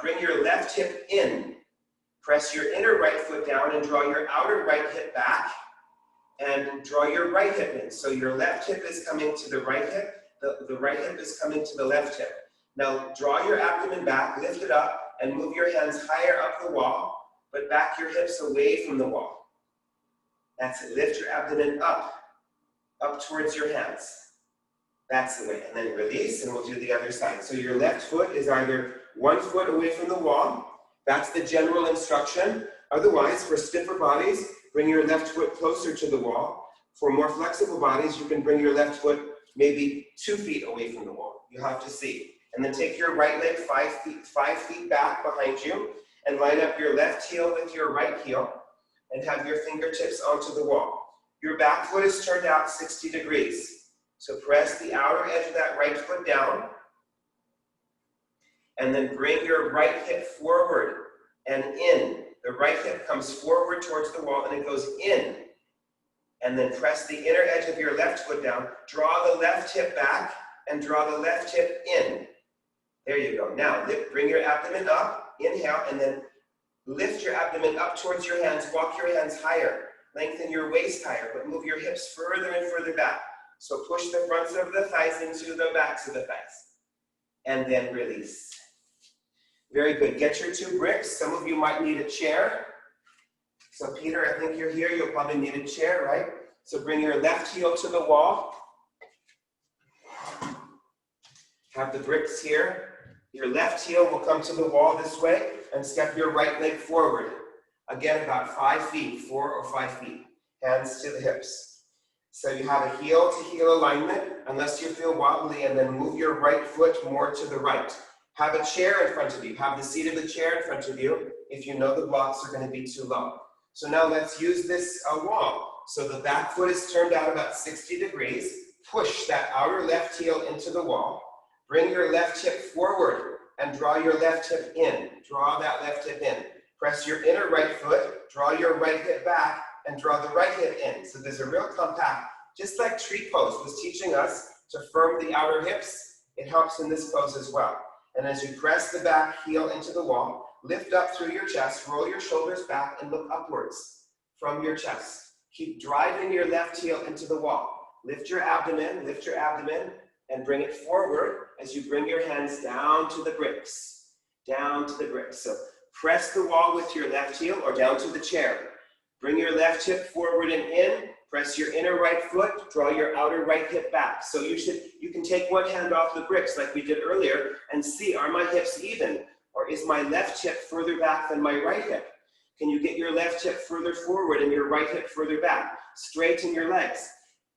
bring your left hip in. Press your inner right foot down and draw your outer right hip back, and draw your right hip in. So your left hip is coming to the right hip, the right hip is coming to the left hip. Now draw your abdomen back, lift it up, and move your hands higher up the wall, but back your hips away from the wall. That's it. Lift your abdomen up towards your hands. That's the way. And then release, and we'll do the other side. So your left foot is either 1 foot away from the wall. That's the general instruction. Otherwise, for stiffer bodies, bring your left foot closer to the wall. For more flexible bodies, you can bring your left foot maybe 2 feet away from the wall. You have to see. And then take your right leg 5 feet back behind you and line up your left heel with your right heel and have your fingertips onto the wall. Your back foot is turned out 60 degrees. So press the outer edge of that right foot down and then bring your right hip forward and in. The right hip comes forward towards the wall and it goes in. And then press the inner edge of your left foot down. Draw the left hip back and draw the left hip in. There you go. Now, bring your abdomen up, inhale, and then lift your abdomen up towards your hands. Walk your hands higher. Lengthen your waist higher, but move your hips further and further back. So push the fronts of the thighs into the backs of the thighs. And then release. Very good. Get your 2 bricks. Some of you might need a chair. So Peter, I think you're here. You'll probably need a chair, right? So bring your left heel to the wall. Have the bricks here. Your left heel will come to the wall this way and step your right leg forward. Again, about 5 feet, 4 or 5 feet. Hands to the hips. So you have a heel to heel alignment, unless you feel wobbly, and then move your right foot more to the right. Have a chair in front of you. Have the seat of the chair in front of you if you know the blocks are going to be too low. So now let's use this wall. So the back foot is turned out about 60 degrees. Push that outer left heel into the wall. Bring your left hip forward and draw your left hip in. Draw that left hip in. Press your inner right foot, draw your right hip back, and draw the right hip in. So there's a real compact, just like tree pose was teaching us to firm the outer hips, it helps in this pose as well. And as you press the back heel into the wall, lift up through your chest, roll your shoulders back, and look upwards from your chest. Keep driving your left heel into the wall. Lift your abdomen, and bring it forward as you bring your hands down to the bricks. Down to the bricks. So press the wall with your left heel or down to the chair. Bring your left hip forward and in. Press your inner right foot. Draw your outer right hip back. So you can take one hand off the bricks like we did earlier and see, are my hips even? Or is my left hip further back than my right hip? Can you get your left hip further forward and your right hip further back? Straighten your legs.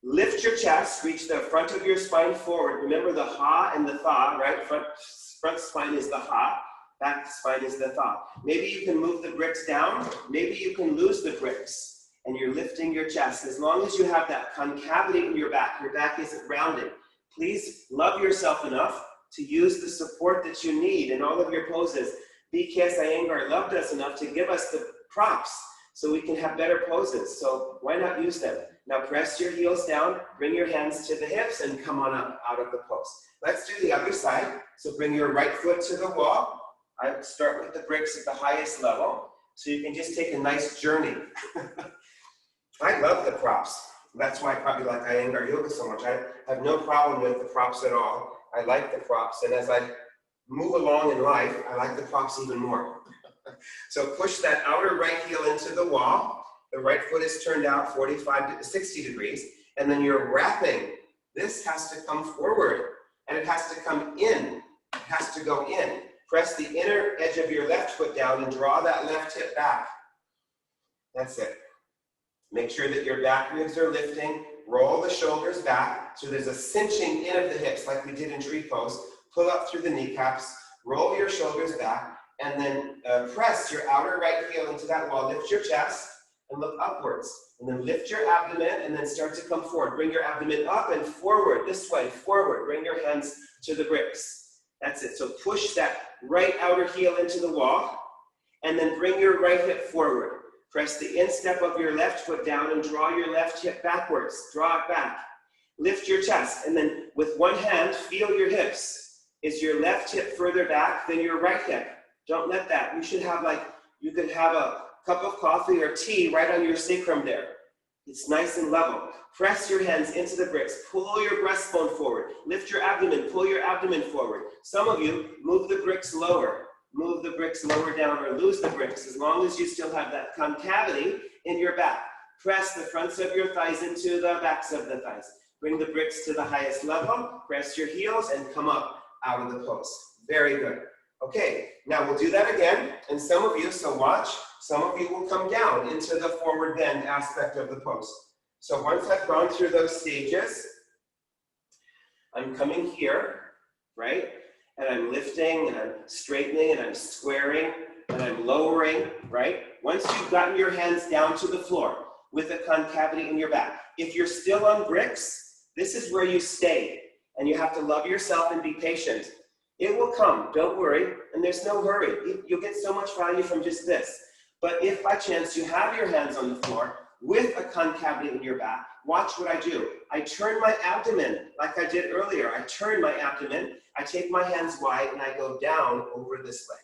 Lift your chest, reach the front of your spine forward. Remember the ha and the tha, right? Front spine is the ha, back spine is the tha. Maybe you can move the bricks down. Maybe you can lose the bricks and you're lifting your chest. As long as you have that concavity in your back isn't rounded. Please love yourself enough to use the support that you need in all of your poses. BKS Iyengar loved us enough to give us the props so we can have better poses. So why not use them? Now press your heels down, bring your hands to the hips, and come on up out of the pose. Let's do the other side. So bring your right foot to the wall. I start with the bricks at the highest level, so you can just take a nice journey. I love the props. That's why I probably like Iyengar Yoga so much. I have no problem with the props at all. I like the props, and as I move along in life, I like the props even more. So push that outer right heel into the wall. The right foot is turned out 45 to 60 degrees, and then you're wrapping. This has to come forward, and it has to come in. It has to go in. Press the inner edge of your left foot down and draw that left hip back. That's it. Make sure that your back ribs are lifting. Roll the shoulders back, so there's a cinching in of the hips like we did in tree pose. Pull up through the kneecaps. Roll your shoulders back, and then press your outer right heel into that wall. Lift your chest and look upwards. And then lift your abdomen and then start to come forward. Bring your abdomen up and forward, this way, forward. Bring your hands to the bricks. That's it. So push that right outer heel into the wall and then bring your right hip forward. Press the instep of your left foot down and draw your left hip backwards. Draw it back. Lift your chest and then with one hand, feel your hips. Is your left hip further back than your right hip? Don't let that. You should have you could have a cup of coffee or tea right on your sacrum there. It's nice and level. Press your hands into the bricks. Pull your breastbone forward. Lift your abdomen. Pull your abdomen forward. Some of you, move the bricks lower. Move the bricks lower down or lose the bricks as long as you still have that concavity in your back. Press the fronts of your thighs into the backs of the thighs. Bring the bricks to the highest level. Press your heels and come up out of the pose. Very good. Okay, now we'll do that again. And some of you, so watch. Some of you will come down into the forward bend aspect of the pose. So once I've gone through those stages, I'm coming here, right? And I'm lifting and I'm straightening and I'm squaring and I'm lowering, right? Once you've gotten your hands down to the floor with a concavity in your back, if you're still on bricks, this is where you stay. And you have to love yourself and be patient. It will come, don't worry, and there's no hurry. You'll get so much value from just this. But if by chance you have your hands on the floor with a concavity in your back, watch what I do. I turn my abdomen like I did earlier. I turn my abdomen, I take my hands wide, and I go down over this leg.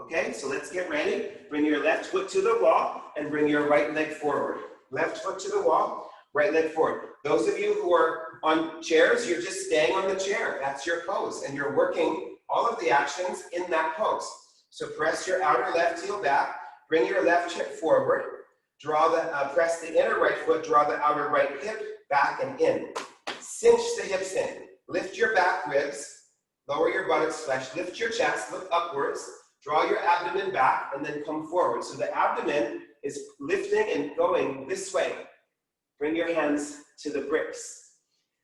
Okay, so let's get ready. Bring your left foot to the wall and bring your right leg forward. Left foot to the wall, right leg forward. Those of you who are on chairs, you're just staying on the chair. That's your pose, and you're working all of the actions in that pose. So press your outer left heel back, bring your left hip forward, press the inner right foot, draw the outer right hip back and in. Cinch the hips in. Lift your back ribs, lower your buttocks flesh, lift your chest, look upwards, draw your abdomen back, and then come forward. So the abdomen is lifting and going this way. Bring your hands to the bricks.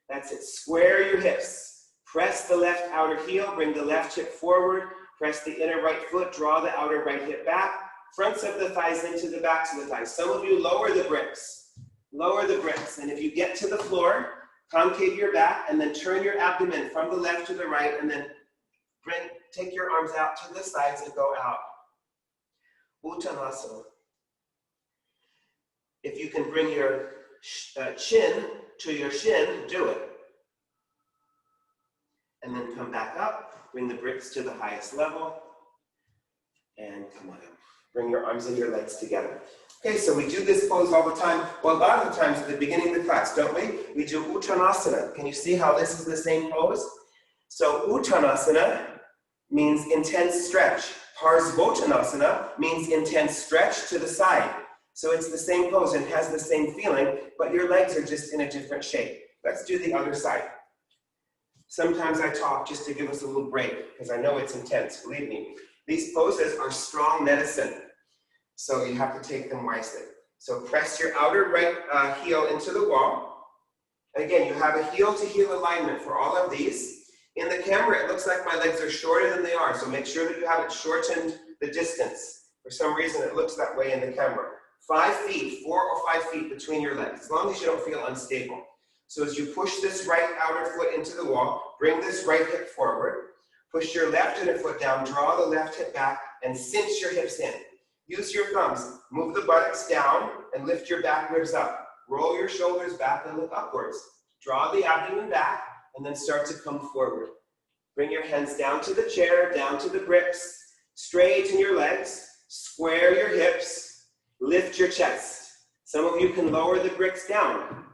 That's it. Square your hips. Press the left outer heel, bring the left hip forward, press the inner right foot, draw the outer right hip back, fronts of the thighs into the backs of the thighs. Some of you lower the bricks. Lower the bricks. And if you get to the floor, concave your back and then turn your abdomen from the left to the right and then take your arms out to the sides and go out. Uttanasana. If you can bring your chin to your shin, do it. And then come back up, bring the bricks to the highest level, and come on up. Bring your arms and your legs together. Okay, so we do this pose all the time. Well, a lot of the times at the beginning of the class, don't we? We do Uttanasana. Can you see how this is the same pose? So Uttanasana means intense stretch. Parsvottanasana means intense stretch to the side. So it's the same pose and has the same feeling, but your legs are just in a different shape. Let's do the other side. Sometimes I talk just to give us a little break, because I know it's intense, believe me. These poses are strong medicine, so you have to take them wisely. So press your outer right heel into the wall. And again, you have a heel to heel alignment for all of these. In the camera, it looks like my legs are shorter than they are, so make sure that you haven't shortened the distance. For some reason, it looks that way in the camera. 5 feet, 4 or 5 feet between your legs, as long as you don't feel unstable. So as you push this right outer foot into the wall, bring this right hip forward, push your left inner foot down, draw the left hip back, and cinch your hips in. Use your thumbs, move the buttocks down, and lift your back ribs up. Roll your shoulders back and look upwards. Draw the abdomen back, and then start to come forward. Bring your hands down to the chair, down to the bricks, straighten your legs, square your hips, lift your chest. Some of you can lower the bricks down.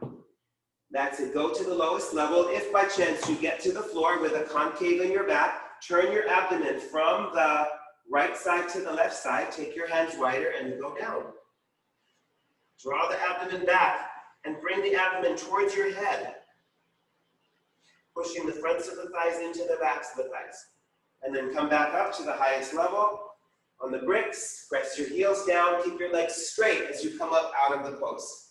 That's it. Go to the lowest level. If by chance you get to the floor with a concave in your back, turn your abdomen from the right side to the left side. Take your hands wider and go down. Draw the abdomen back and bring the abdomen towards your head. Pushing the fronts of the thighs into the backs of the thighs. And then come back up to the highest level. On the bricks, press your heels down. Keep your legs straight as you come up out of the pose.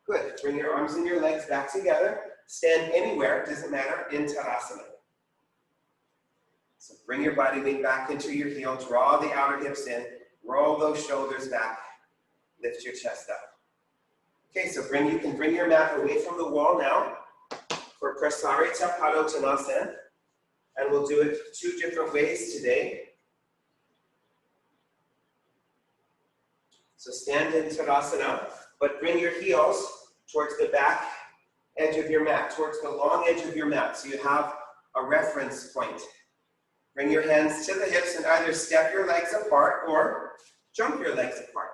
Good. Bring your arms and your legs back together. Stand anywhere, it doesn't matter, in Tadasana. So bring your body weight back into your heel. Draw the outer hips in. Roll those shoulders back. Lift your chest up. Okay, so you can bring your mat away from the wall now for Prasarita Padottanasana. And we'll do it 2 different ways today. So stand in Tadasana, but bring your heels towards the back edge of your mat, towards the long edge of your mat, so you have a reference point. Bring your hands to the hips and either step your legs apart or jump your legs apart.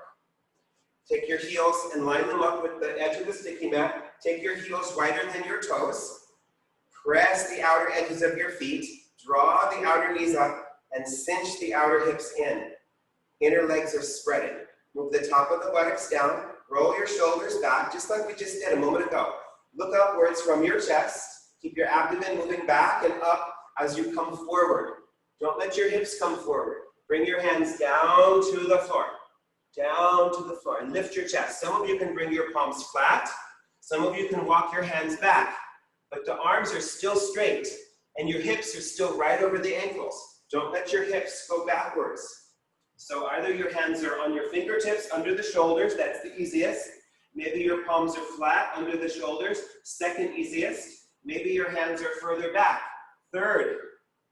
Take your heels and line them up with the edge of the sticky mat. Take your heels wider than your toes. Press the outer edges of your feet. Draw the outer knees up and cinch the outer hips in. Inner legs are spreading. Move the top of the buttocks down. Roll your shoulders back, just like we just did a moment ago. Look upwards from your chest. Keep your abdomen moving back and up as you come forward. Don't let your hips come forward. Bring your hands down to the floor. Down to the floor and lift your chest. Some of you can bring your palms flat. Some of you can walk your hands back. But the arms are still straight and your hips are still right over the ankles. Don't let your hips go backwards. So either your hands are on your fingertips under the shoulders, that's the easiest. Maybe your palms are flat under the shoulders, second easiest. Maybe your hands are further back, third.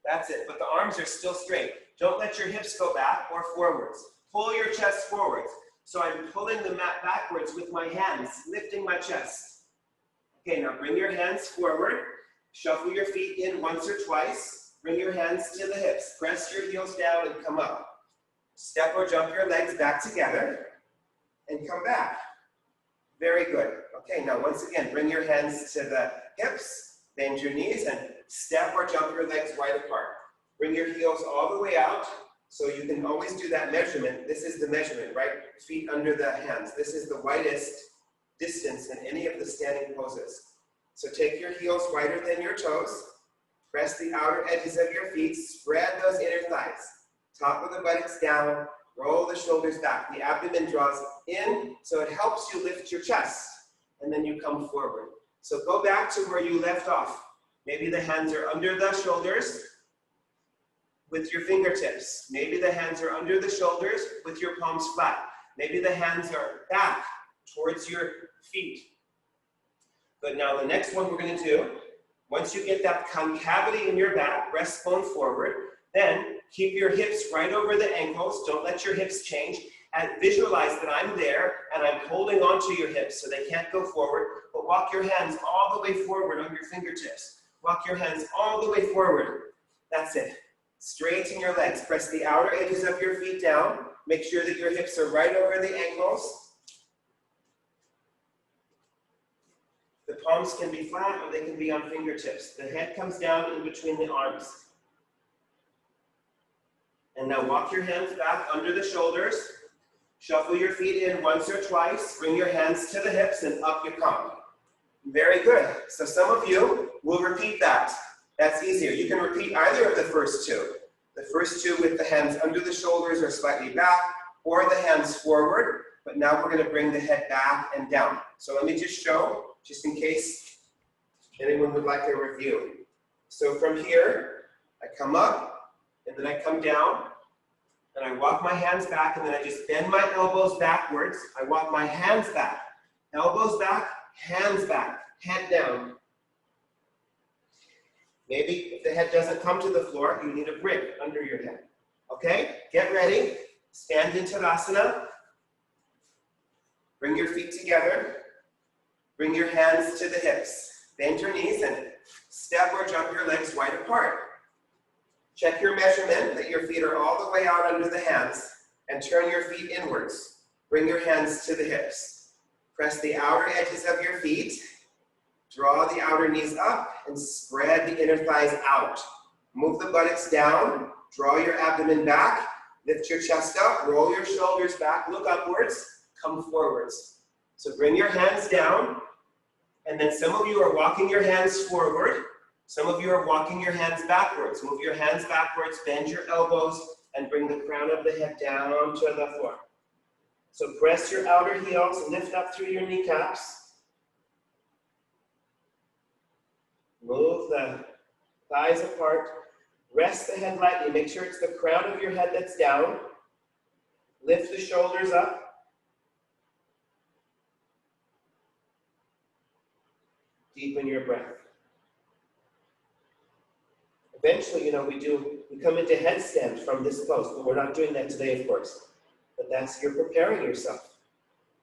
That's it, but the arms are still straight. Don't let your hips go back or forwards. Pull your chest forwards. So I'm pulling the mat backwards with my hands, lifting my chest. Okay, now bring your hands forward. Shuffle your feet in once or twice. Bring your hands to the hips. Press your heels down and come up. Step or jump your legs back together and come back. Very good. Okay, now once again, bring your hands to the hips, bend your knees, and step or jump your legs wide apart. Bring your heels all the way out, so you can always do that measurement. This is the measurement, right? Feet under the hands. This is the widest distance in any of the standing poses. So take your heels wider than your toes, press the outer edges of your feet, spread those inner thighs. Top of the buttocks down, roll the shoulders back. The abdomen draws in, so it helps you lift your chest, and then you come forward. So go back to where you left off. Maybe the hands are under the shoulders with your fingertips. Maybe the hands are under the shoulders with your palms flat. Maybe the hands are back towards your feet. But now the next one we're going to do, once you get that concavity in your back, breastbone forward, then keep your hips right over the ankles. Don't let your hips change. And visualize that I'm there and I'm holding onto your hips so they can't go forward. But walk your hands all the way forward on your fingertips. Walk your hands all the way forward. That's it. Straighten your legs. Press the outer edges of your feet down. Make sure that your hips are right over the ankles. The palms can be flat or they can be on fingertips. The head comes down in between the arms. And now walk your hands back under the shoulders. Shuffle your feet in once or twice. Bring your hands to the hips and up you come. Very good. So some of you will repeat that. That's easier. You can repeat either of the first two. The first two with the hands under the shoulders or slightly back, or the hands forward. But now we're going to bring the head back and down. So let me just show, just in case anyone would like a review. So from here, I come up, and then I come down, and I walk my hands back, and then I just bend my elbows backwards. I walk my hands back. Elbows back, head down. Maybe if the head doesn't come to the floor, you need a brick under your head. Okay, get ready. Stand in Tadasana. Bring your feet together. Bring your hands to the hips. Bend your knees and step or jump your legs wide apart. Check your measurement that your feet are all the way out under the hands and turn your feet inwards. Bring your hands to the hips. Press the outer edges of your feet. Draw the outer knees up and spread the inner thighs out. Move the buttocks down. Draw your abdomen back. Lift your chest up. Roll your shoulders back. Look upwards. Come forwards. So bring your hands down. And then some of you are walking your hands forward. Some of you are walking your hands backwards. Move your hands backwards. Bend your elbows. And bring the crown of the head down to the floor. So press your outer heels. Lift up through your kneecaps. Move the thighs apart. Rest the head lightly. Make sure it's the crown of your head that's down. Lift the shoulders up. Deepen your breath. Eventually, we come into headstand from this pose, but we're not doing that today, of course. But you're preparing yourself.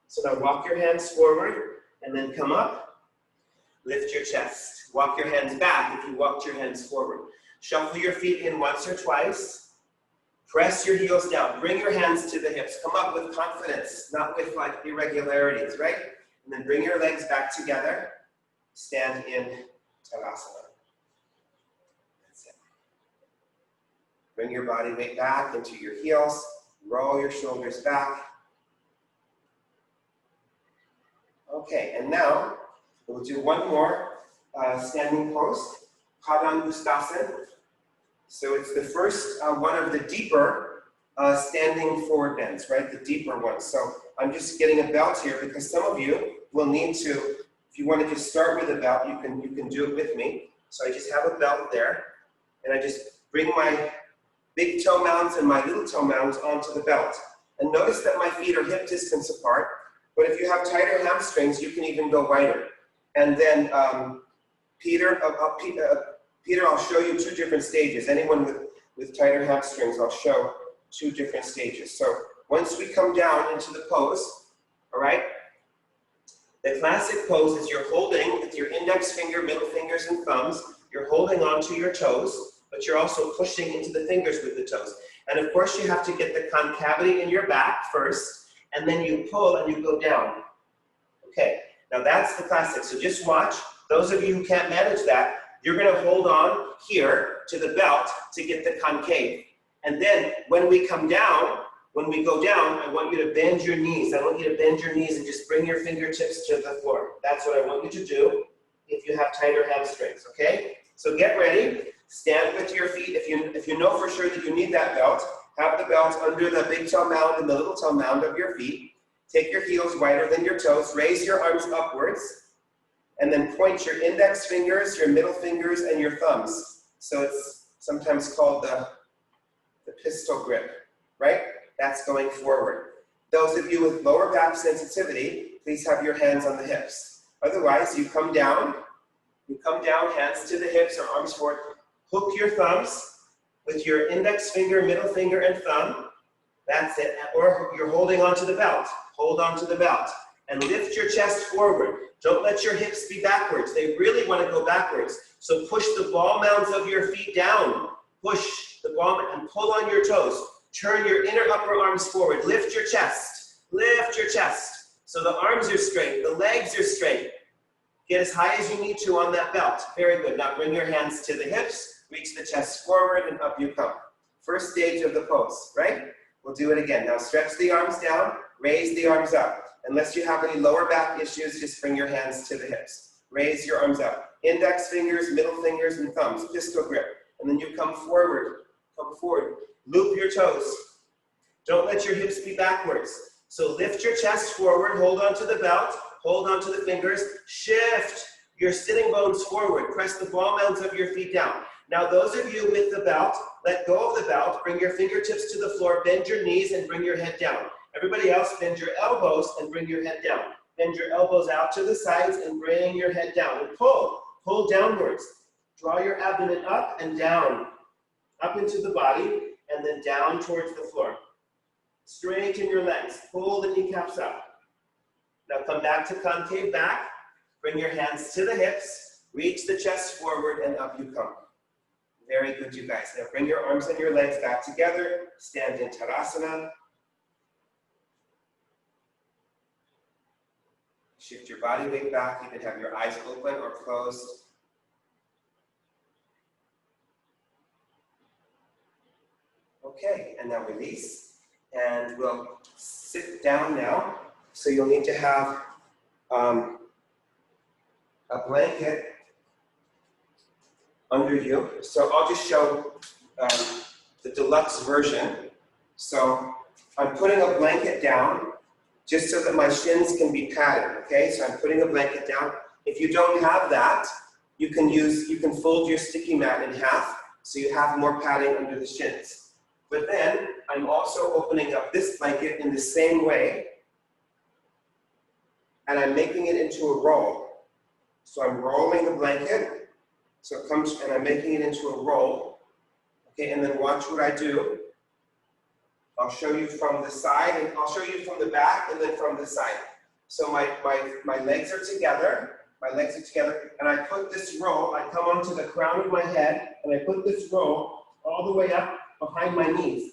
So now walk your hands forward and then come up. Lift your chest. Walk your hands back if you walked your hands forward. Shuffle your feet in once or twice. Press your heels down. Bring your hands to the hips. Come up with confidence, not with like irregularities, right? And then bring your legs back together. Stand in Tadasana. That's it. Bring your body weight back into your heels. Roll your shoulders back. Okay, and now we'll do one more standing pose, Padangusthasana. So it's the first one of the deeper standing forward bends, right? The deeper ones. So I'm just getting a belt here because some of you will need to, if you want to just start with a belt, you can do it with me. So I just have a belt there, and I just bring my big toe mounds and my little toe mounds onto the belt. And notice that my feet are hip distance apart, but if you have tighter hamstrings, you can even go wider. And then Peter, I'll show you 2 different stages. Anyone with tighter hamstrings, I'll show 2 different stages. So once we come down into the pose, all right, the classic pose is you're holding with your index finger, middle fingers, and thumbs. You're holding onto your toes, but you're also pushing into the fingers with the toes. And of course, you have to get the concavity in your back first, and then you pull and you go down. Okay, now that's the classic. So just watch. Those of you who can't manage that, you're going to hold on here to the belt to get the concave. And then when we come down, when we go down, I want you to bend your knees. I want you to bend your knees and just bring your fingertips to the floor. That's what I want you to do if you have tighter hamstrings, okay? So get ready. Stand with your feet. If you know for sure that you need that belt, have the belt under the big toe mound and the little toe mound of your feet. Take your heels wider than your toes. Raise your arms upwards. And then point your index fingers, your middle fingers, and your thumbs. So it's sometimes called the pistol grip, right? That's going forward. Those of you with lower back sensitivity, please have your hands on the hips. Otherwise, you come down, hands to the hips or arms forward. Hook your thumbs with your index finger, middle finger, and thumb. That's it. Or you're holding onto the belt. Hold onto the belt. And lift your chest forward. Don't let your hips be backwards. They really want to go backwards. So push the ball mounds of your feet down. Push the ball and pull on your toes. Turn your inner upper arms forward. Lift your chest. Lift your chest. So the arms are straight. The legs are straight. Get as high as you need to on that belt. Very good. Now bring your hands to the hips. Reach the chest forward and up you come. First stage of the pose, right? We'll do it again. Now stretch the arms down. Raise the arms up. Unless you have any lower back issues, just bring your hands to the hips. Raise your arms up. Index fingers, middle fingers, and thumbs. Pistol grip. And then you come forward. Come forward. Loop your toes. Don't let your hips be backwards. So lift your chest forward. Hold on to the belt. Hold on to the fingers. Shift your sitting bones forward. Press the ball mounds of your feet down. Now those of you with the belt, let go of the belt. Bring your fingertips to the floor. Bend your knees and bring your head down. Everybody else, bend your elbows and bring your head down. Bend your elbows out to the sides and bring your head down. And pull. Pull downwards. Draw your abdomen up and down. Up into the body and then down towards the floor. Straighten your legs. Pull the kneecaps up. Now come back to concave back. Bring your hands to the hips. Reach the chest forward and up you come. Very good, you guys. Now bring your arms and your legs back together. Stand in Tadasana. Shift your body weight back. You can have your eyes open or closed. Okay, and now release. And we'll sit down now. So you'll need to have a blanket under you. So I'll just show the deluxe version. So I'm putting a blanket down just so that my shins can be padded, okay? So I'm putting a blanket down. If you don't have that, you can fold your sticky mat in half so you have more padding under the shins. But then I'm also opening up this blanket in the same way, and I'm making it into a roll. So I'm rolling the blanket, so it comes, and I'm making it into a roll. Okay, and then watch what I do. I'll show you from the side, and I'll show you from the back, and then from the side. So my legs are together, and I put this roll, I come onto the crown of my head, and I put this roll all the way up behind my knees.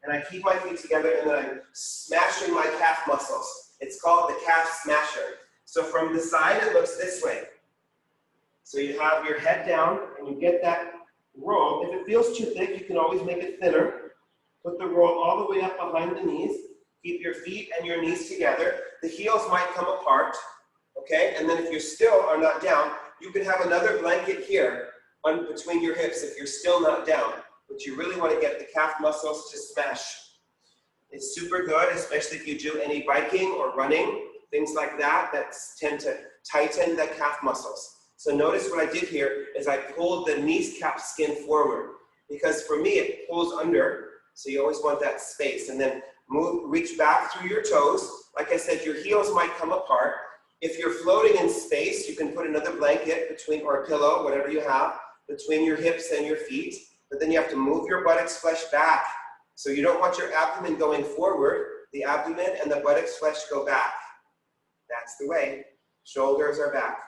And I keep my feet together, and then I'm smashing my calf muscles. It's called the calf smasher. So from the side, it looks this way. So you have your head down, and you get that roll. If it feels too thick, you can always make it thinner. Put the roll all the way up behind the knees. Keep your feet and your knees together. The heels might come apart, okay? And then if you still are not down, you can have another blanket here between your hips if you're still not down. But you really want to get the calf muscles to smash. It's super good, especially if you do any biking or running, things like that, that tend to tighten the calf muscles. So notice what I did here is I pulled the kneecap skin forward, because for me it pulls under, so you always want that space. And then reach back through your toes. Like I said, your heels might come apart. If you're floating in space, you can put another blanket between, or a pillow, whatever you have, between your hips and your feet. But then you have to move your buttocks flesh back. So you don't want your abdomen going forward. The abdomen and the buttocks flesh go back. That's the way. Shoulders are back.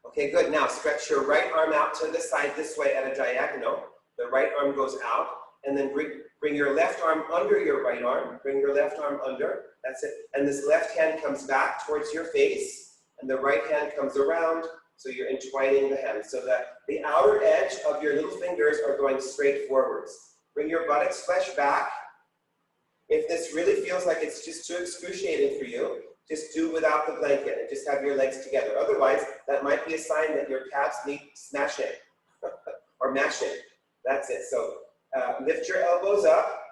Okay, good. Now stretch your right arm out to the side this way at a diagonal. The right arm goes out, and then bring your left arm under your right arm. Bring your left arm under. That's it. And this left hand comes back towards your face, and the right hand comes around, so you're entwining the hands, so that the outer edge of your little fingers are going straight forwards. Bring your buttocks flesh back. If this really feels like it's just too excruciating for you, just do without the blanket and just have your legs together. Otherwise, that might be a sign that your calves need smashing or mashing. That's it. So lift your elbows up,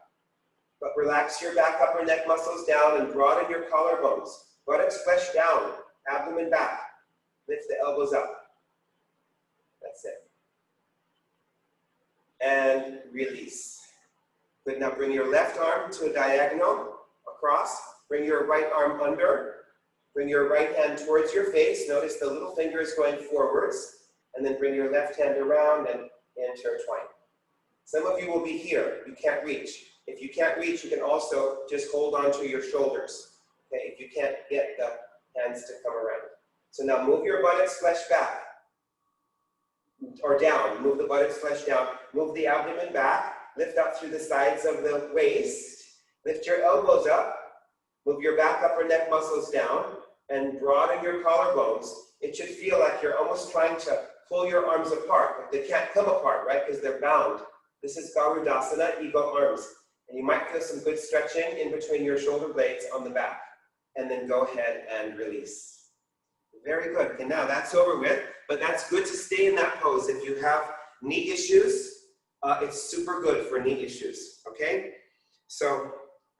but relax your back upper neck muscles down and broaden your collarbones. Buttocks flesh down, abdomen back. Lift the elbows up. That's it. And release. Good. Now bring your left arm to a diagonal across. Bring your right arm under. Bring your right hand towards your face. Notice the little fingers going forwards. And then bring your left hand around and intertwine. Some of you will be here. You can't reach. If you can't reach, you can also just hold on to your shoulders. Okay, if you can't get the hands to come around. So now move your buttocks flesh back. Or down. Move the buttocks flesh down. Move the abdomen back. Lift up through the sides of the waist. Lift your elbows up. Move your back upper neck muscles down and broaden your collarbones. It should feel like you're almost trying to pull your arms apart, but they can't come apart, right? Because they're bound. This is Garudasana, eagle arms. And you might feel some good stretching in between your shoulder blades on the back. And then go ahead and release. Very good. Okay, now that's over with, but that's good to stay in that pose. If you have knee issues, it's super good for knee issues, okay? So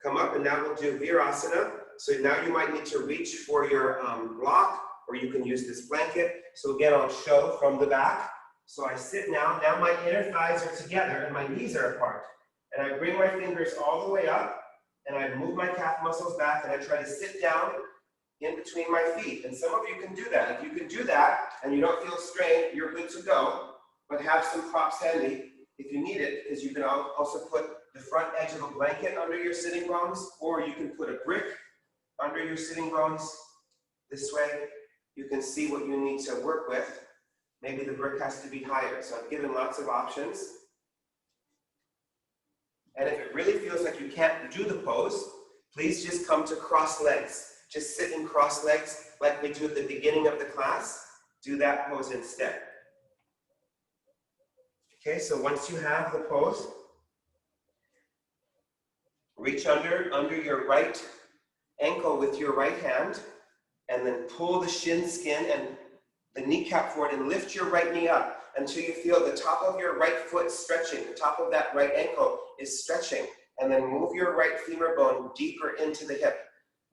come up, and now we'll do Virasana. So now you might need to reach for your block, or you can use this blanket. So again, I'll show from the back. So I sit now. Now my inner thighs are together and my knees are apart. And I bring my fingers all the way up, and I move my calf muscles back, and I try to sit down in between my feet. And some of you can do that. If you can do that and you don't feel strained, you're good to go. But have some props handy if you need it, because you can also put the front edge of a blanket under your sitting bones, or you can put a brick under your sitting bones. This way, you can see what you need to work with. Maybe the brick has to be higher. So I've given lots of options. And if it really feels like you can't do the pose, please just come to cross legs. Just sit in cross legs like we do at the beginning of the class. Do that pose instead. Okay, so once you have the pose, reach under your right ankle with your right hand, and then pull the shin skin and the kneecap forward and lift your right knee up until you feel the top of your right foot stretching. The top of that right ankle is stretching. And then move your right femur bone deeper into the hip.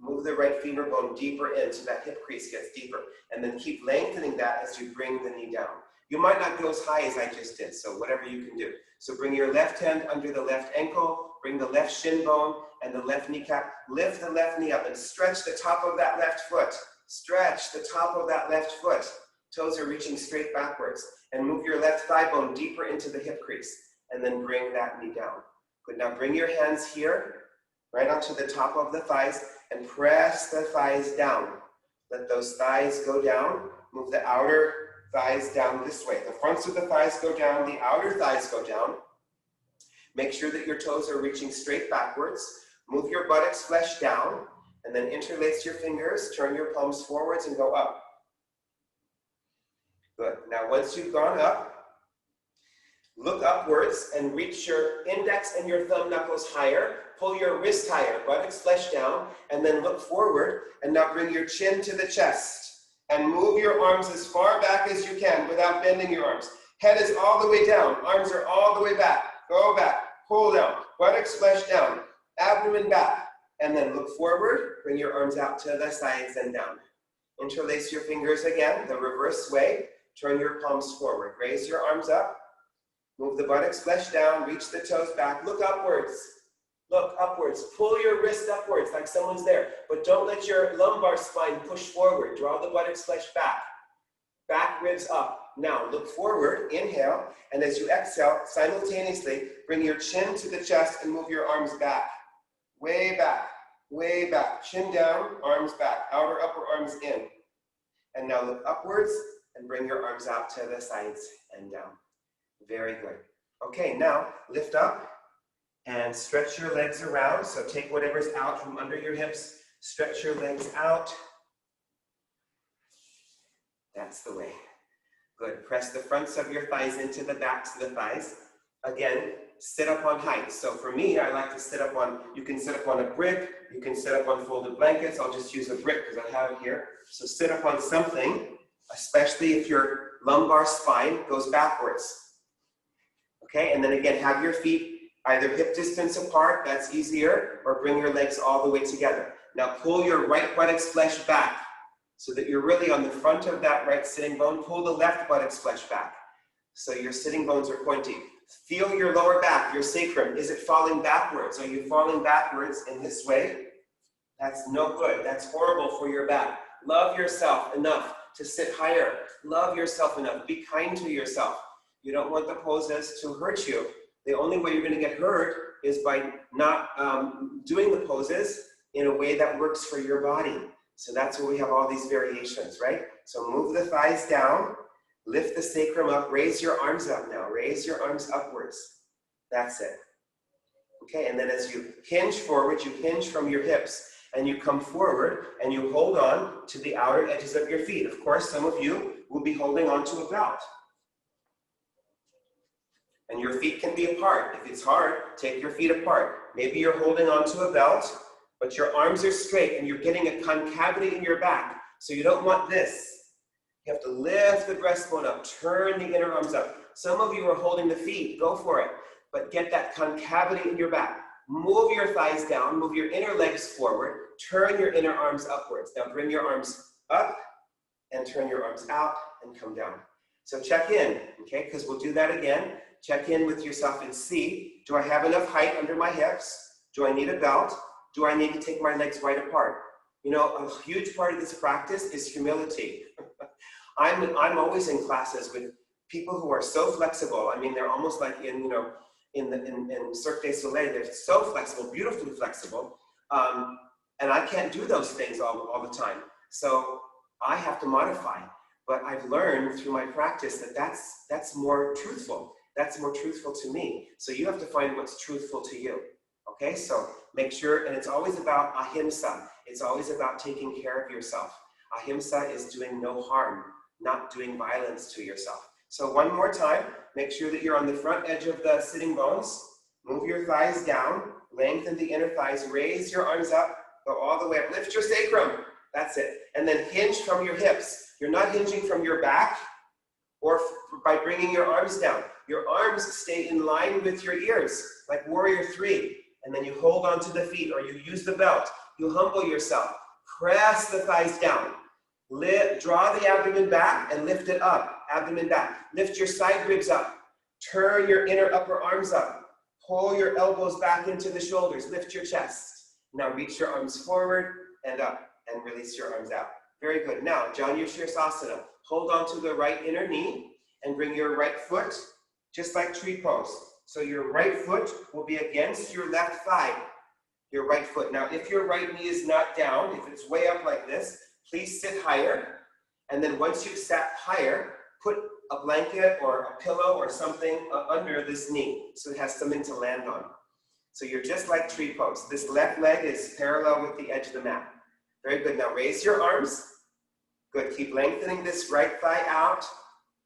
Move the right femur bone deeper in so that hip crease gets deeper. And then keep lengthening that as you bring the knee down. You might not go as high as I just did, so whatever you can do. So bring your left hand under the left ankle, bring the left shin bone and the left kneecap. Lift the left knee up and stretch the top of that left foot. Stretch the top of that left foot. Toes are reaching straight backwards. And move your left thigh bone deeper into the hip crease. And then bring that knee down. Good, now bring your hands here, right onto the top of the thighs, and press the thighs down. Let those thighs go down. Move the outer thighs down this way. The fronts of the thighs go down, the outer thighs go down. Make sure that your toes are reaching straight backwards. Move your buttocks flesh down, and then interlace your fingers, turn your palms forwards and go up. Good. Now once you've gone up, look upwards and reach your index and your thumb knuckles higher. Pull your wrist higher, buttocks flesh down, and then look forward. And now bring your chin to the chest. And move your arms as far back as you can without bending your arms. Head is all the way down. Arms are all the way back. Go back. Pull down. Buttocks flesh down. abdomen back. And then look forward, bring your arms out to the sides and down. Interlace your fingers again, the reverse way. Turn your palms forward. Raise your arms up. Move the buttocks, flesh down, reach the toes back. Look upwards. Look upwards. Pull your wrist upwards like someone's there. But don't let your lumbar spine push forward. Draw the buttocks, flesh back. Back ribs up. Now look forward, inhale, and as you exhale, simultaneously bring your chin to the chest and move your arms back. Way back, way back. Chin down, arms back. Outer upper arms in. And now look upwards and bring your arms out to the sides and down. Very good. Okay, now lift up and stretch your legs around. So take whatever's out from under your hips. Stretch your legs out. That's the way. Good. Press the fronts of your thighs into the backs of the thighs. Again, sit up on height. So for me, I like to sit up on, you can sit up on a brick, you can sit up on folded blankets. I'll just use a brick because I have it here. So sit up on something, especially if your lumbar spine goes backwards. Okay, and then again, have your feet either hip distance apart, that's easier, or bring your legs all the way together. Now pull your right buttocks flesh back so that you're really on the front of that right sitting bone. Pull the left buttocks flesh back so your sitting bones are pointing. Feel your lower back, your sacrum. Is it falling backwards? Are you falling backwards in this way? That's no good. That's horrible for your back. Love yourself enough to sit higher. Love yourself enough. Be kind to yourself. You don't want the poses to hurt you. The only way you're going to get hurt is by not doing the poses in a way that works for your body. So that's where we have all these variations, right? So move the thighs down. Lift the sacrum up, raise your arms up now. Raise your arms upwards. That's it. Okay, and then as you hinge forward, you hinge from your hips and you come forward and you hold on to the outer edges of your feet. Of course, some of you will be holding on to a belt. And your feet can be apart. If it's hard, take your feet apart. Maybe you're holding on to a belt, but your arms are straight and you're getting a concavity in your back. So you don't want this. You have to lift the breastbone up, turn the inner arms up. Some of you are holding the feet, go for it. But get that concavity in your back. Move your thighs down, move your inner legs forward, turn your inner arms upwards. Now bring your arms up and turn your arms out and come down. So check in, okay, because we'll do that again. Check in with yourself and see, do I have enough height under my hips? Do I need a belt? Do I need to take my legs right apart? You know, a huge part of this practice is humility. I'm always in classes with people who are so flexible. I mean, they're almost like in Cirque du Soleil, they're so flexible, beautifully flexible. And I can't do those things all the time. So I have to modify. But I've learned through my practice that that's more truthful. That's more truthful to me. So you have to find what's truthful to you. Okay, so make sure, and it's always about ahimsa. It's always about taking care of yourself. Ahimsa is doing no harm, not doing violence to yourself. So one more time, make sure that you're on the front edge of the sitting bones. Move your thighs down, lengthen the inner thighs, raise your arms up, go all the way up, lift your sacrum. That's it. And then hinge from your hips. You're not hinging from your back or by bringing your arms down. Your arms stay in line with your ears, like Warrior 3. And then you hold on to the feet or you use the belt. You humble yourself. Press the thighs down. Draw the abdomen back and lift it up. Abdomen back. Lift your side ribs up. Turn your inner upper arms up. Pull your elbows back into the shoulders. Lift your chest. Now reach your arms forward and up and release your arms out. Very good. Now, Janu Shirsasana. Hold on to the right inner knee and bring your right foot, just like tree pose. So your right foot will be against your left thigh. Your right foot. Now, if your right knee is not down, if it's way up like this, please sit higher. And then once you've sat higher, put a blanket or a pillow or something under this knee so it has something to land on. So you're just like tree pose. This left leg is parallel with the edge of the mat. Very good. Now raise your arms. Good. Keep lengthening this right thigh out.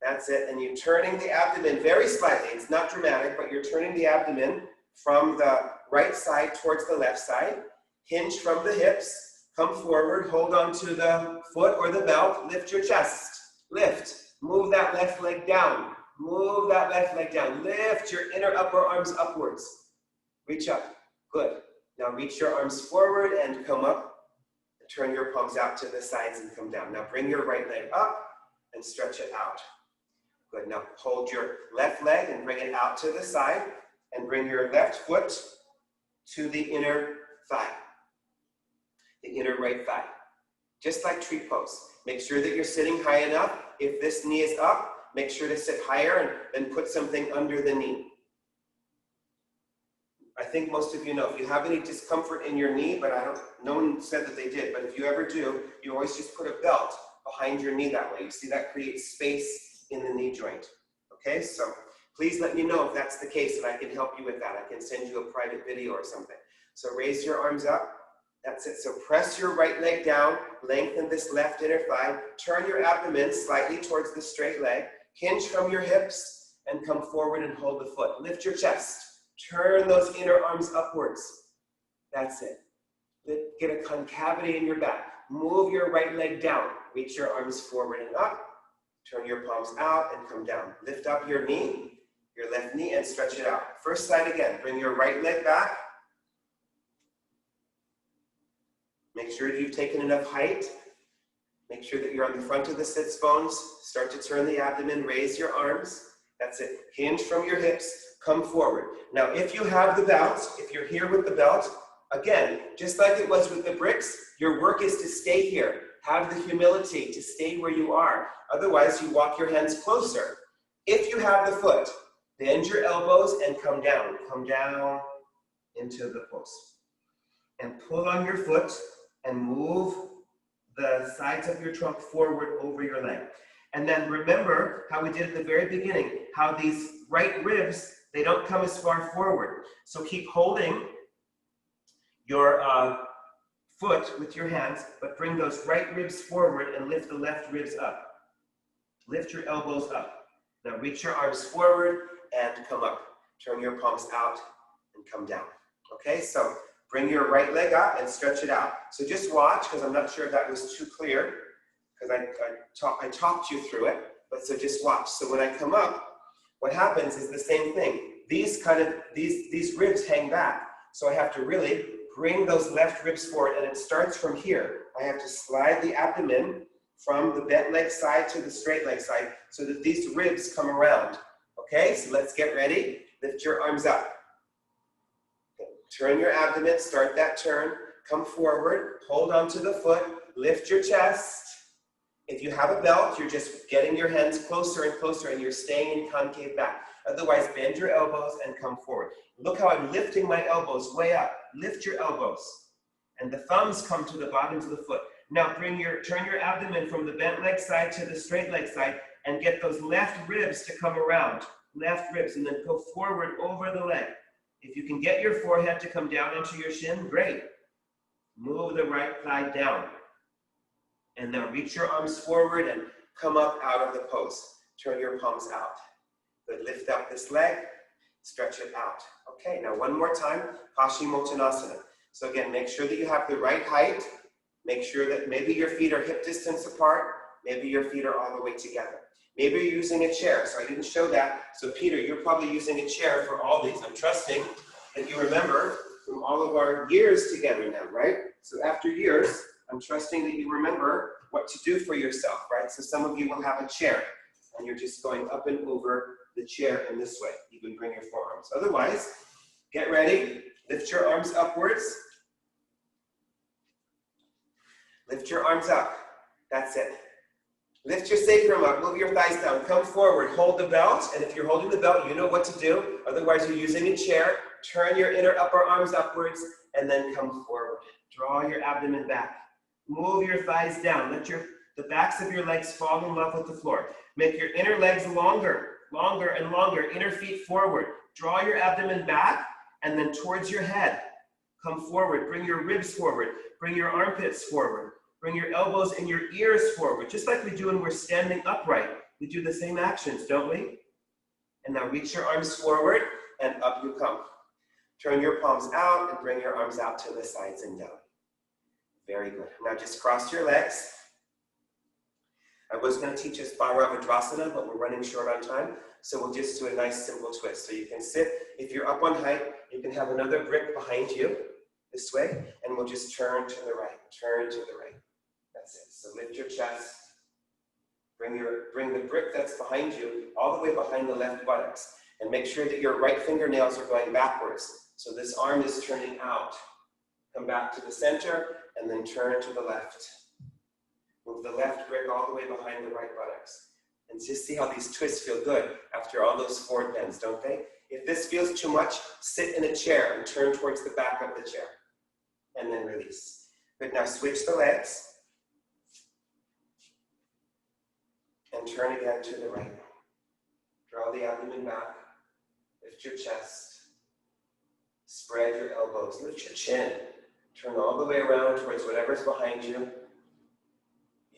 That's it. And you're turning the abdomen very slightly. It's not dramatic, but you're turning the abdomen from the right side towards the left side. Hinge from the hips. Come forward. Hold on to the foot or the belt. Lift your chest. Lift. Move that left leg down. Move that left leg down. Lift your inner upper arms upwards. Reach up. Good. Now reach your arms forward and come up. Turn your palms out to the sides and come down. Now bring your right leg up and stretch it out. Good. Now hold your left leg and bring it out to the side and bring your left foot to the inner thigh, the inner right thigh. Just like tree pose. Make sure that you're sitting high enough. If this knee is up, make sure to sit higher and then put something under the knee. I think most of you know, if you have any discomfort in your knee, but no one said that they did, but if you ever do, you always just put a belt behind your knee that way. You see, that creates space in the knee joint. Okay, so please let me know if that's the case and I can help you with that. I can send you a private video or something. So raise your arms up. That's it. So press your right leg down, lengthen this left inner thigh, turn your abdomen slightly towards the straight leg, hinge from your hips, and come forward and hold the foot. Lift your chest. Turn those inner arms upwards. That's it. Get a concavity in your back. Move your right leg down. Reach your arms forward and up. Turn your palms out and come down. Lift up your knee, your left knee, and stretch it out. First side again. Bring your right leg back. Make sure you've taken enough height. Make sure that you're on the front of the sits bones. Start to turn the abdomen. Raise your arms. That's it. Hinge from your hips. Come forward. Now, if you have the belt, if you're here with the belt, again, just like it was with the bricks, your work is to stay here. Have the humility to stay where you are. Otherwise, you walk your hands closer. If you have the foot, bend your elbows and come down. Come down into the pose. And pull on your foot and move the sides of your trunk forward over your leg. And then remember how we did at the very beginning, how these right ribs, they don't come as far forward. So keep holding your foot with your hands, but bring those right ribs forward and lift the left ribs up. Lift your elbows up. Now reach your arms forward and come up. Turn your palms out and come down. Okay, so bring your right leg up and stretch it out. So just watch, because I'm not sure if that was too clear, because I talked you through it, but so just watch. So when I come up, what happens is the same thing. These ribs hang back. So I have to really bring those left ribs forward, and it starts from here. I have to slide the abdomen from the bent leg side to the straight leg side so that these ribs come around. Okay, so let's get ready. Lift your arms up. Turn your abdomen, start that turn, come forward, hold on to the foot, lift your chest. If you have a belt, you're just getting your hands closer and closer and you're staying in concave back. Otherwise, bend your elbows and come forward. Look how I'm lifting my elbows way up. Lift your elbows. And the thumbs come to the bottoms of the foot. Now turn your abdomen from the bent leg side to the straight leg side and get those left ribs to come around. Left ribs, and then go forward over the leg. If you can get your forehead to come down into your shin, great. Move the right thigh down. And now reach your arms forward and come up out of the pose. Turn your palms out. Good, lift up this leg, stretch it out. Okay, now one more time, Paschimottanasana. So again, make sure that you have the right height. Make sure that maybe your feet are hip distance apart. Maybe your feet are all the way together. Maybe you're using a chair, so I didn't show that. So Peter, you're probably using a chair for all these. I'm trusting that you remember from all of our years together now, right? So after years, I'm trusting that you remember what to do for yourself, right? So some of you will have a chair, and you're just going up and over the chair in this way. You can bring your forearms. Otherwise, get ready. Lift your arms upwards. Lift your arms up. That's it. Lift your sacrum up, move your thighs down, come forward, hold the belt, and if you're holding the belt, you know what to do. Otherwise, you're using a chair. Turn your inner upper arms upwards, and then come forward. Draw your abdomen back. Move your thighs down. Let the backs of your legs fall in love with the floor. Make your inner legs longer, longer and longer. Inner feet forward. Draw your abdomen back, and then towards your head. Come forward. Bring your ribs forward. Bring your armpits forward. Bring your elbows and your ears forward, just like we do when we're standing upright. We do the same actions, don't we? And now reach your arms forward, and up you come. Turn your palms out and bring your arms out to the sides and down. Very good. Now just cross your legs. I was going to teach us Bhairavadrasana, but we're running short on time, so we'll just do a nice simple twist. So you can sit, if you're up on height, you can have another brick behind you. this way, and we'll just turn to the right, turn to the right. That's it. So lift your chest. Bring the brick that's behind you all the way behind the left buttocks, and make sure that your right fingernails are going backwards. So this arm is turning out. Come back to the center, and then turn to the left. Move the left brick all the way behind the right buttocks. And just see how these twists feel good after all those forward bends, don't they? If this feels too much, sit in a chair and turn towards the back of the chair. And then release. Good, now switch the legs. And turn again to the right. Draw the abdomen back. Lift your chest. Spread your elbows. Lift your chin. Turn all the way around towards whatever's behind you.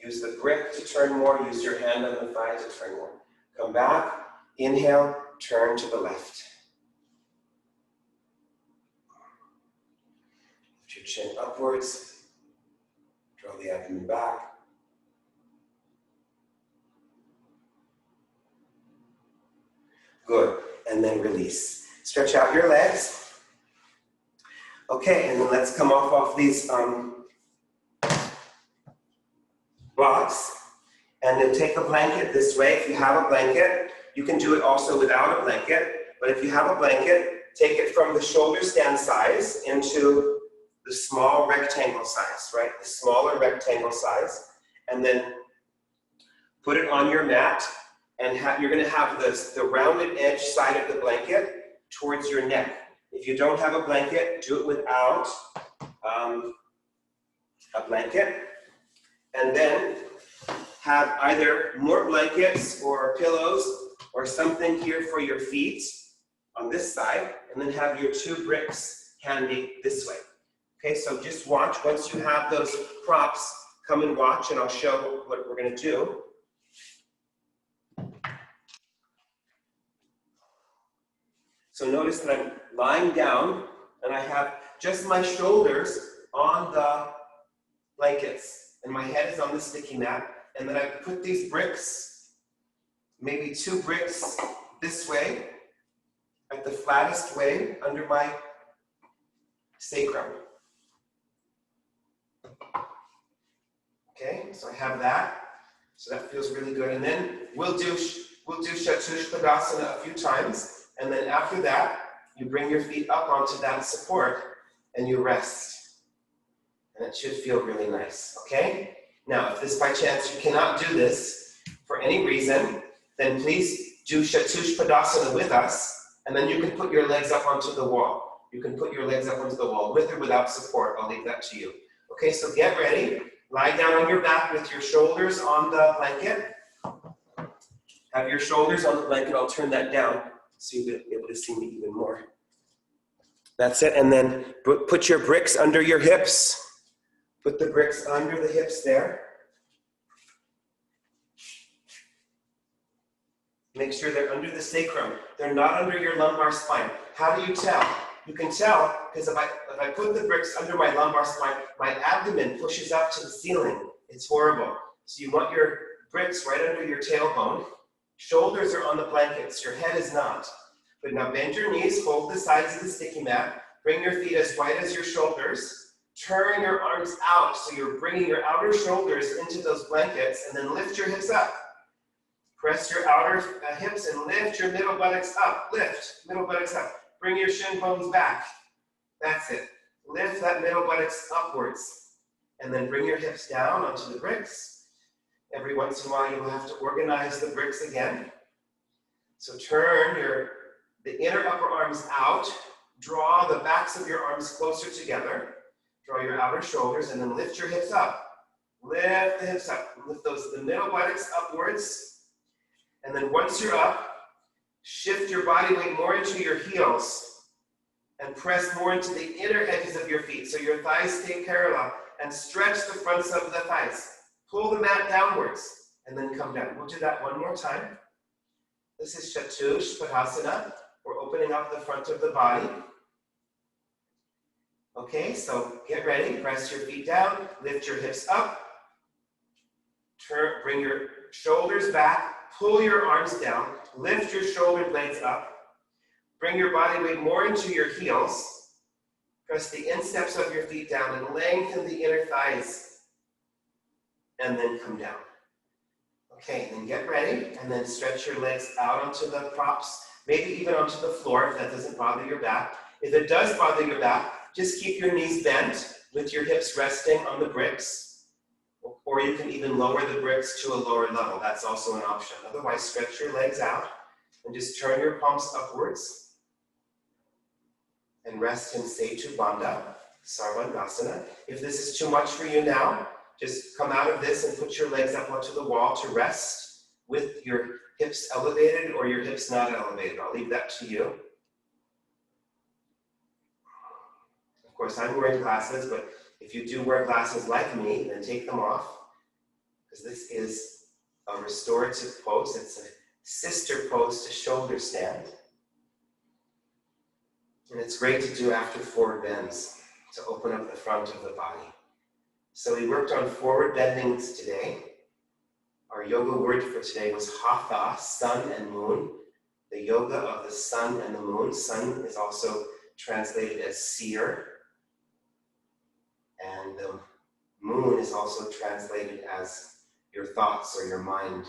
Use the brick to turn more. Use your hand on the thigh to turn more. Come back. Inhale. Turn to the left. Lift your chin upwards. Draw the abdomen back. Good. And then release. Stretch out your legs. Okay, and then let's come off these blocks. And then take a blanket this way. If you have a blanket, you can do it also without a blanket. But if you have a blanket, take it from the shoulder stand size into the small rectangle size, right? The smaller rectangle size. And then put it on your mat. And you're going to have the rounded edge side of the blanket towards your neck. If you don't have a blanket, do it without a blanket. And then have either more blankets or pillows or something here for your feet on this side. And then have your 2 bricks handy this way. Okay, so just watch. Once you have those props, come and watch, and I'll show what we're going to do. So notice that I'm lying down and I have just my shoulders on the blankets and my head is on the sticky mat, and then I put these bricks, maybe 2 bricks this way, at the flattest way under my sacrum. Okay, so I have that. So that feels really good. And then we'll do Shatush Padasana a few times. And then after that, you bring your feet up onto that support and you rest. And it should feel really nice, okay? Now, if this by chance you cannot do this for any reason, then please do Shatush Padasana with us, and then you can put your legs up onto the wall. You can put your legs up onto the wall with or without support. I'll leave that to you. Okay, so get ready. Lie down on your back with your shoulders on the blanket. Have your shoulders on the blanket. I'll turn that down so you'll be able to see me even more. That's it. And then put your bricks under your hips. Put the bricks under the hips there. Make sure they're under the sacrum. They're not under your lumbar spine. How do you tell? You can tell because if I put the bricks under my lumbar spine, my abdomen pushes up to the ceiling. It's horrible. So you want your bricks right under your tailbone. Shoulders are on the blankets. Your head is not. But now bend your knees, fold the sides of the sticky mat, bring your feet as wide as your shoulders, turn your arms out so you're bringing your outer shoulders into those blankets, and then lift your hips up. Press your outer hips and lift your middle buttocks up. Lift, middle buttocks up. Bring your shin bones back. That's it. Lift that middle buttocks upwards. And then bring your hips down onto the bricks. Every once in a while, you'll have to organize the bricks again. So turn the inner upper arms out. Draw the backs of your arms closer together. Draw your outer shoulders and then lift your hips up. Lift the hips up. Lift the middle buttocks upwards. And then once you're up, shift your body weight more into your heels and press more into the inner edges of your feet so your thighs stay parallel, and stretch the fronts of the thighs. Pull the mat downwards and then come down. We'll do that one more time. This is Shatush Padasana. We're opening up the front of the body. Okay, so get ready. Press your feet down. Lift your hips up. Bring your shoulders back. Pull your arms down. Lift your shoulder blades up. Bring your body weight more into your heels. Press the insteps of your feet down and lengthen the inner thighs. And then come down. Okay, then get ready and then stretch your legs out onto the props, maybe even onto the floor if that doesn't bother your back. If it does bother your back, just keep your knees bent with your hips resting on the bricks, or you can even lower the bricks to a lower level. That's also an option. Otherwise, stretch your legs out and just turn your palms upwards and rest in Setu Bandha, Sarvangasana. If this is too much for you now, just come out of this and put your legs up onto the wall to rest with your hips elevated or your hips not elevated. I'll leave that to you. Of course, I'm wearing glasses, but if you do wear glasses like me, then take them off, because this is a restorative pose. It's a sister pose to shoulder stand. And it's great to do after forward bends to open up the front of the body. So we worked on forward bendings today. Our yoga word for today was hatha, sun and moon. The yoga of the sun and the moon. Sun is also translated as seer. And the moon is also translated as your thoughts or your mind.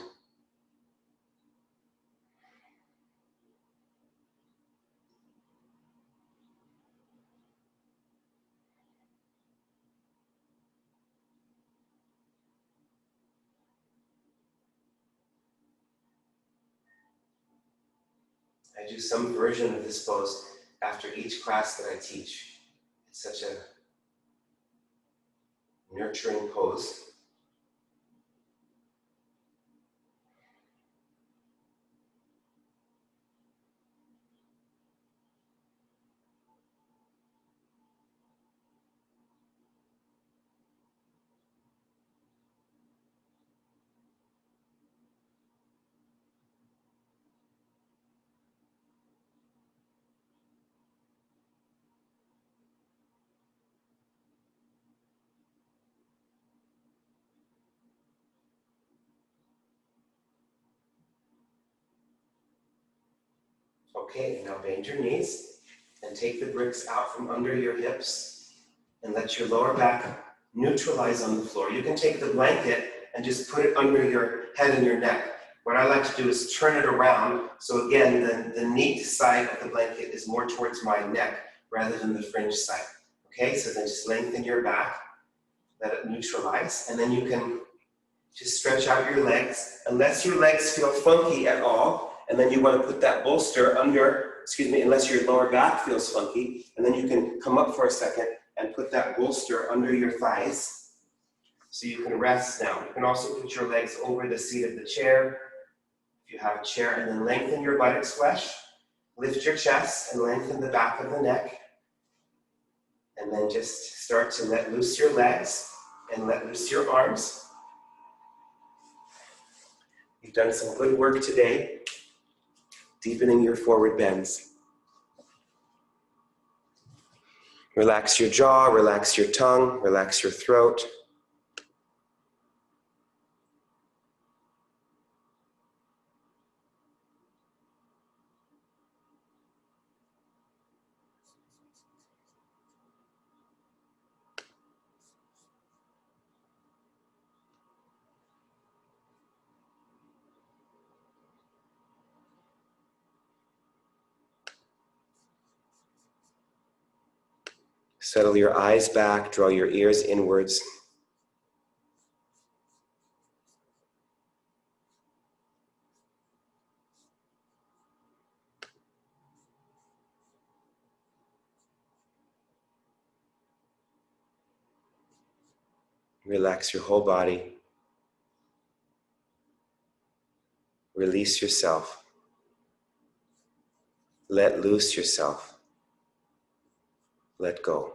I do some version of this pose after each class that I teach. It's such a nurturing pose. Okay, now bend your knees and take the bricks out from under your hips and let your lower back neutralize on the floor. You can take the blanket and just put it under your head and your neck. What I like to do is turn it around, so again, the neat side of the blanket is more towards my neck rather than the fringe side. Okay, so then just lengthen your back, let it neutralize, and then you can just stretch out your legs, unless your legs feel funky at all, and then you want to put that bolster under, unless your lower back feels funky, and then you can come up for a second and put that bolster under your thighs, so you can rest now. You can also put your legs over the seat of the chair, if you have a chair, and then lengthen your buttocks flesh, lift your chest, and lengthen the back of the neck, and then just start to let loose your legs, and let loose your arms. You've done some good work today, deepening your forward bends. Relax your jaw, relax your tongue, relax your throat. Settle your eyes back, draw your ears inwards. Relax your whole body. Release yourself. Let loose yourself. Let go.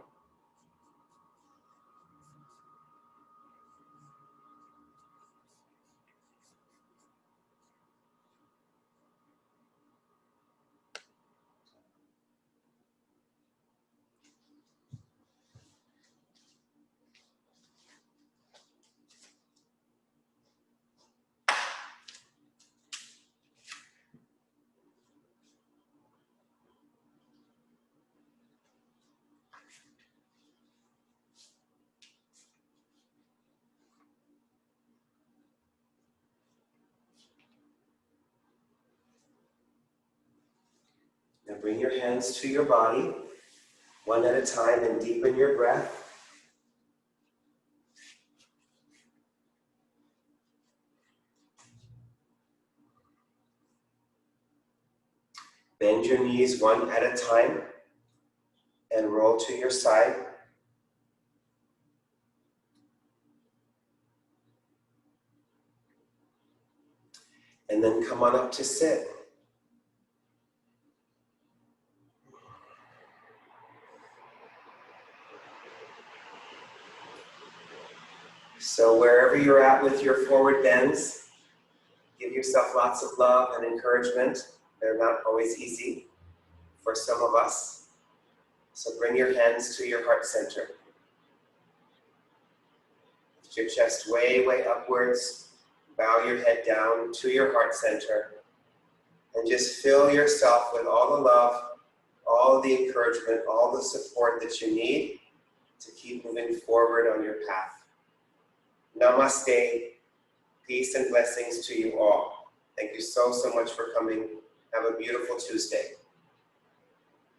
bring your hands to your body, one at a time, and deepen your breath. Bend your knees one at a time and roll to your side. And then come on up to sit. So wherever you're at with your forward bends, give yourself lots of love and encouragement. They're not always easy for some of us. So bring your hands to your heart center. Lift your chest way, way upwards. Bow your head down to your heart center. And just fill yourself with all the love, all the encouragement, all the support that you need to keep moving forward on your path. Namaste. Peace and blessings to you all. Thank you so, so much for coming. Have a beautiful Tuesday.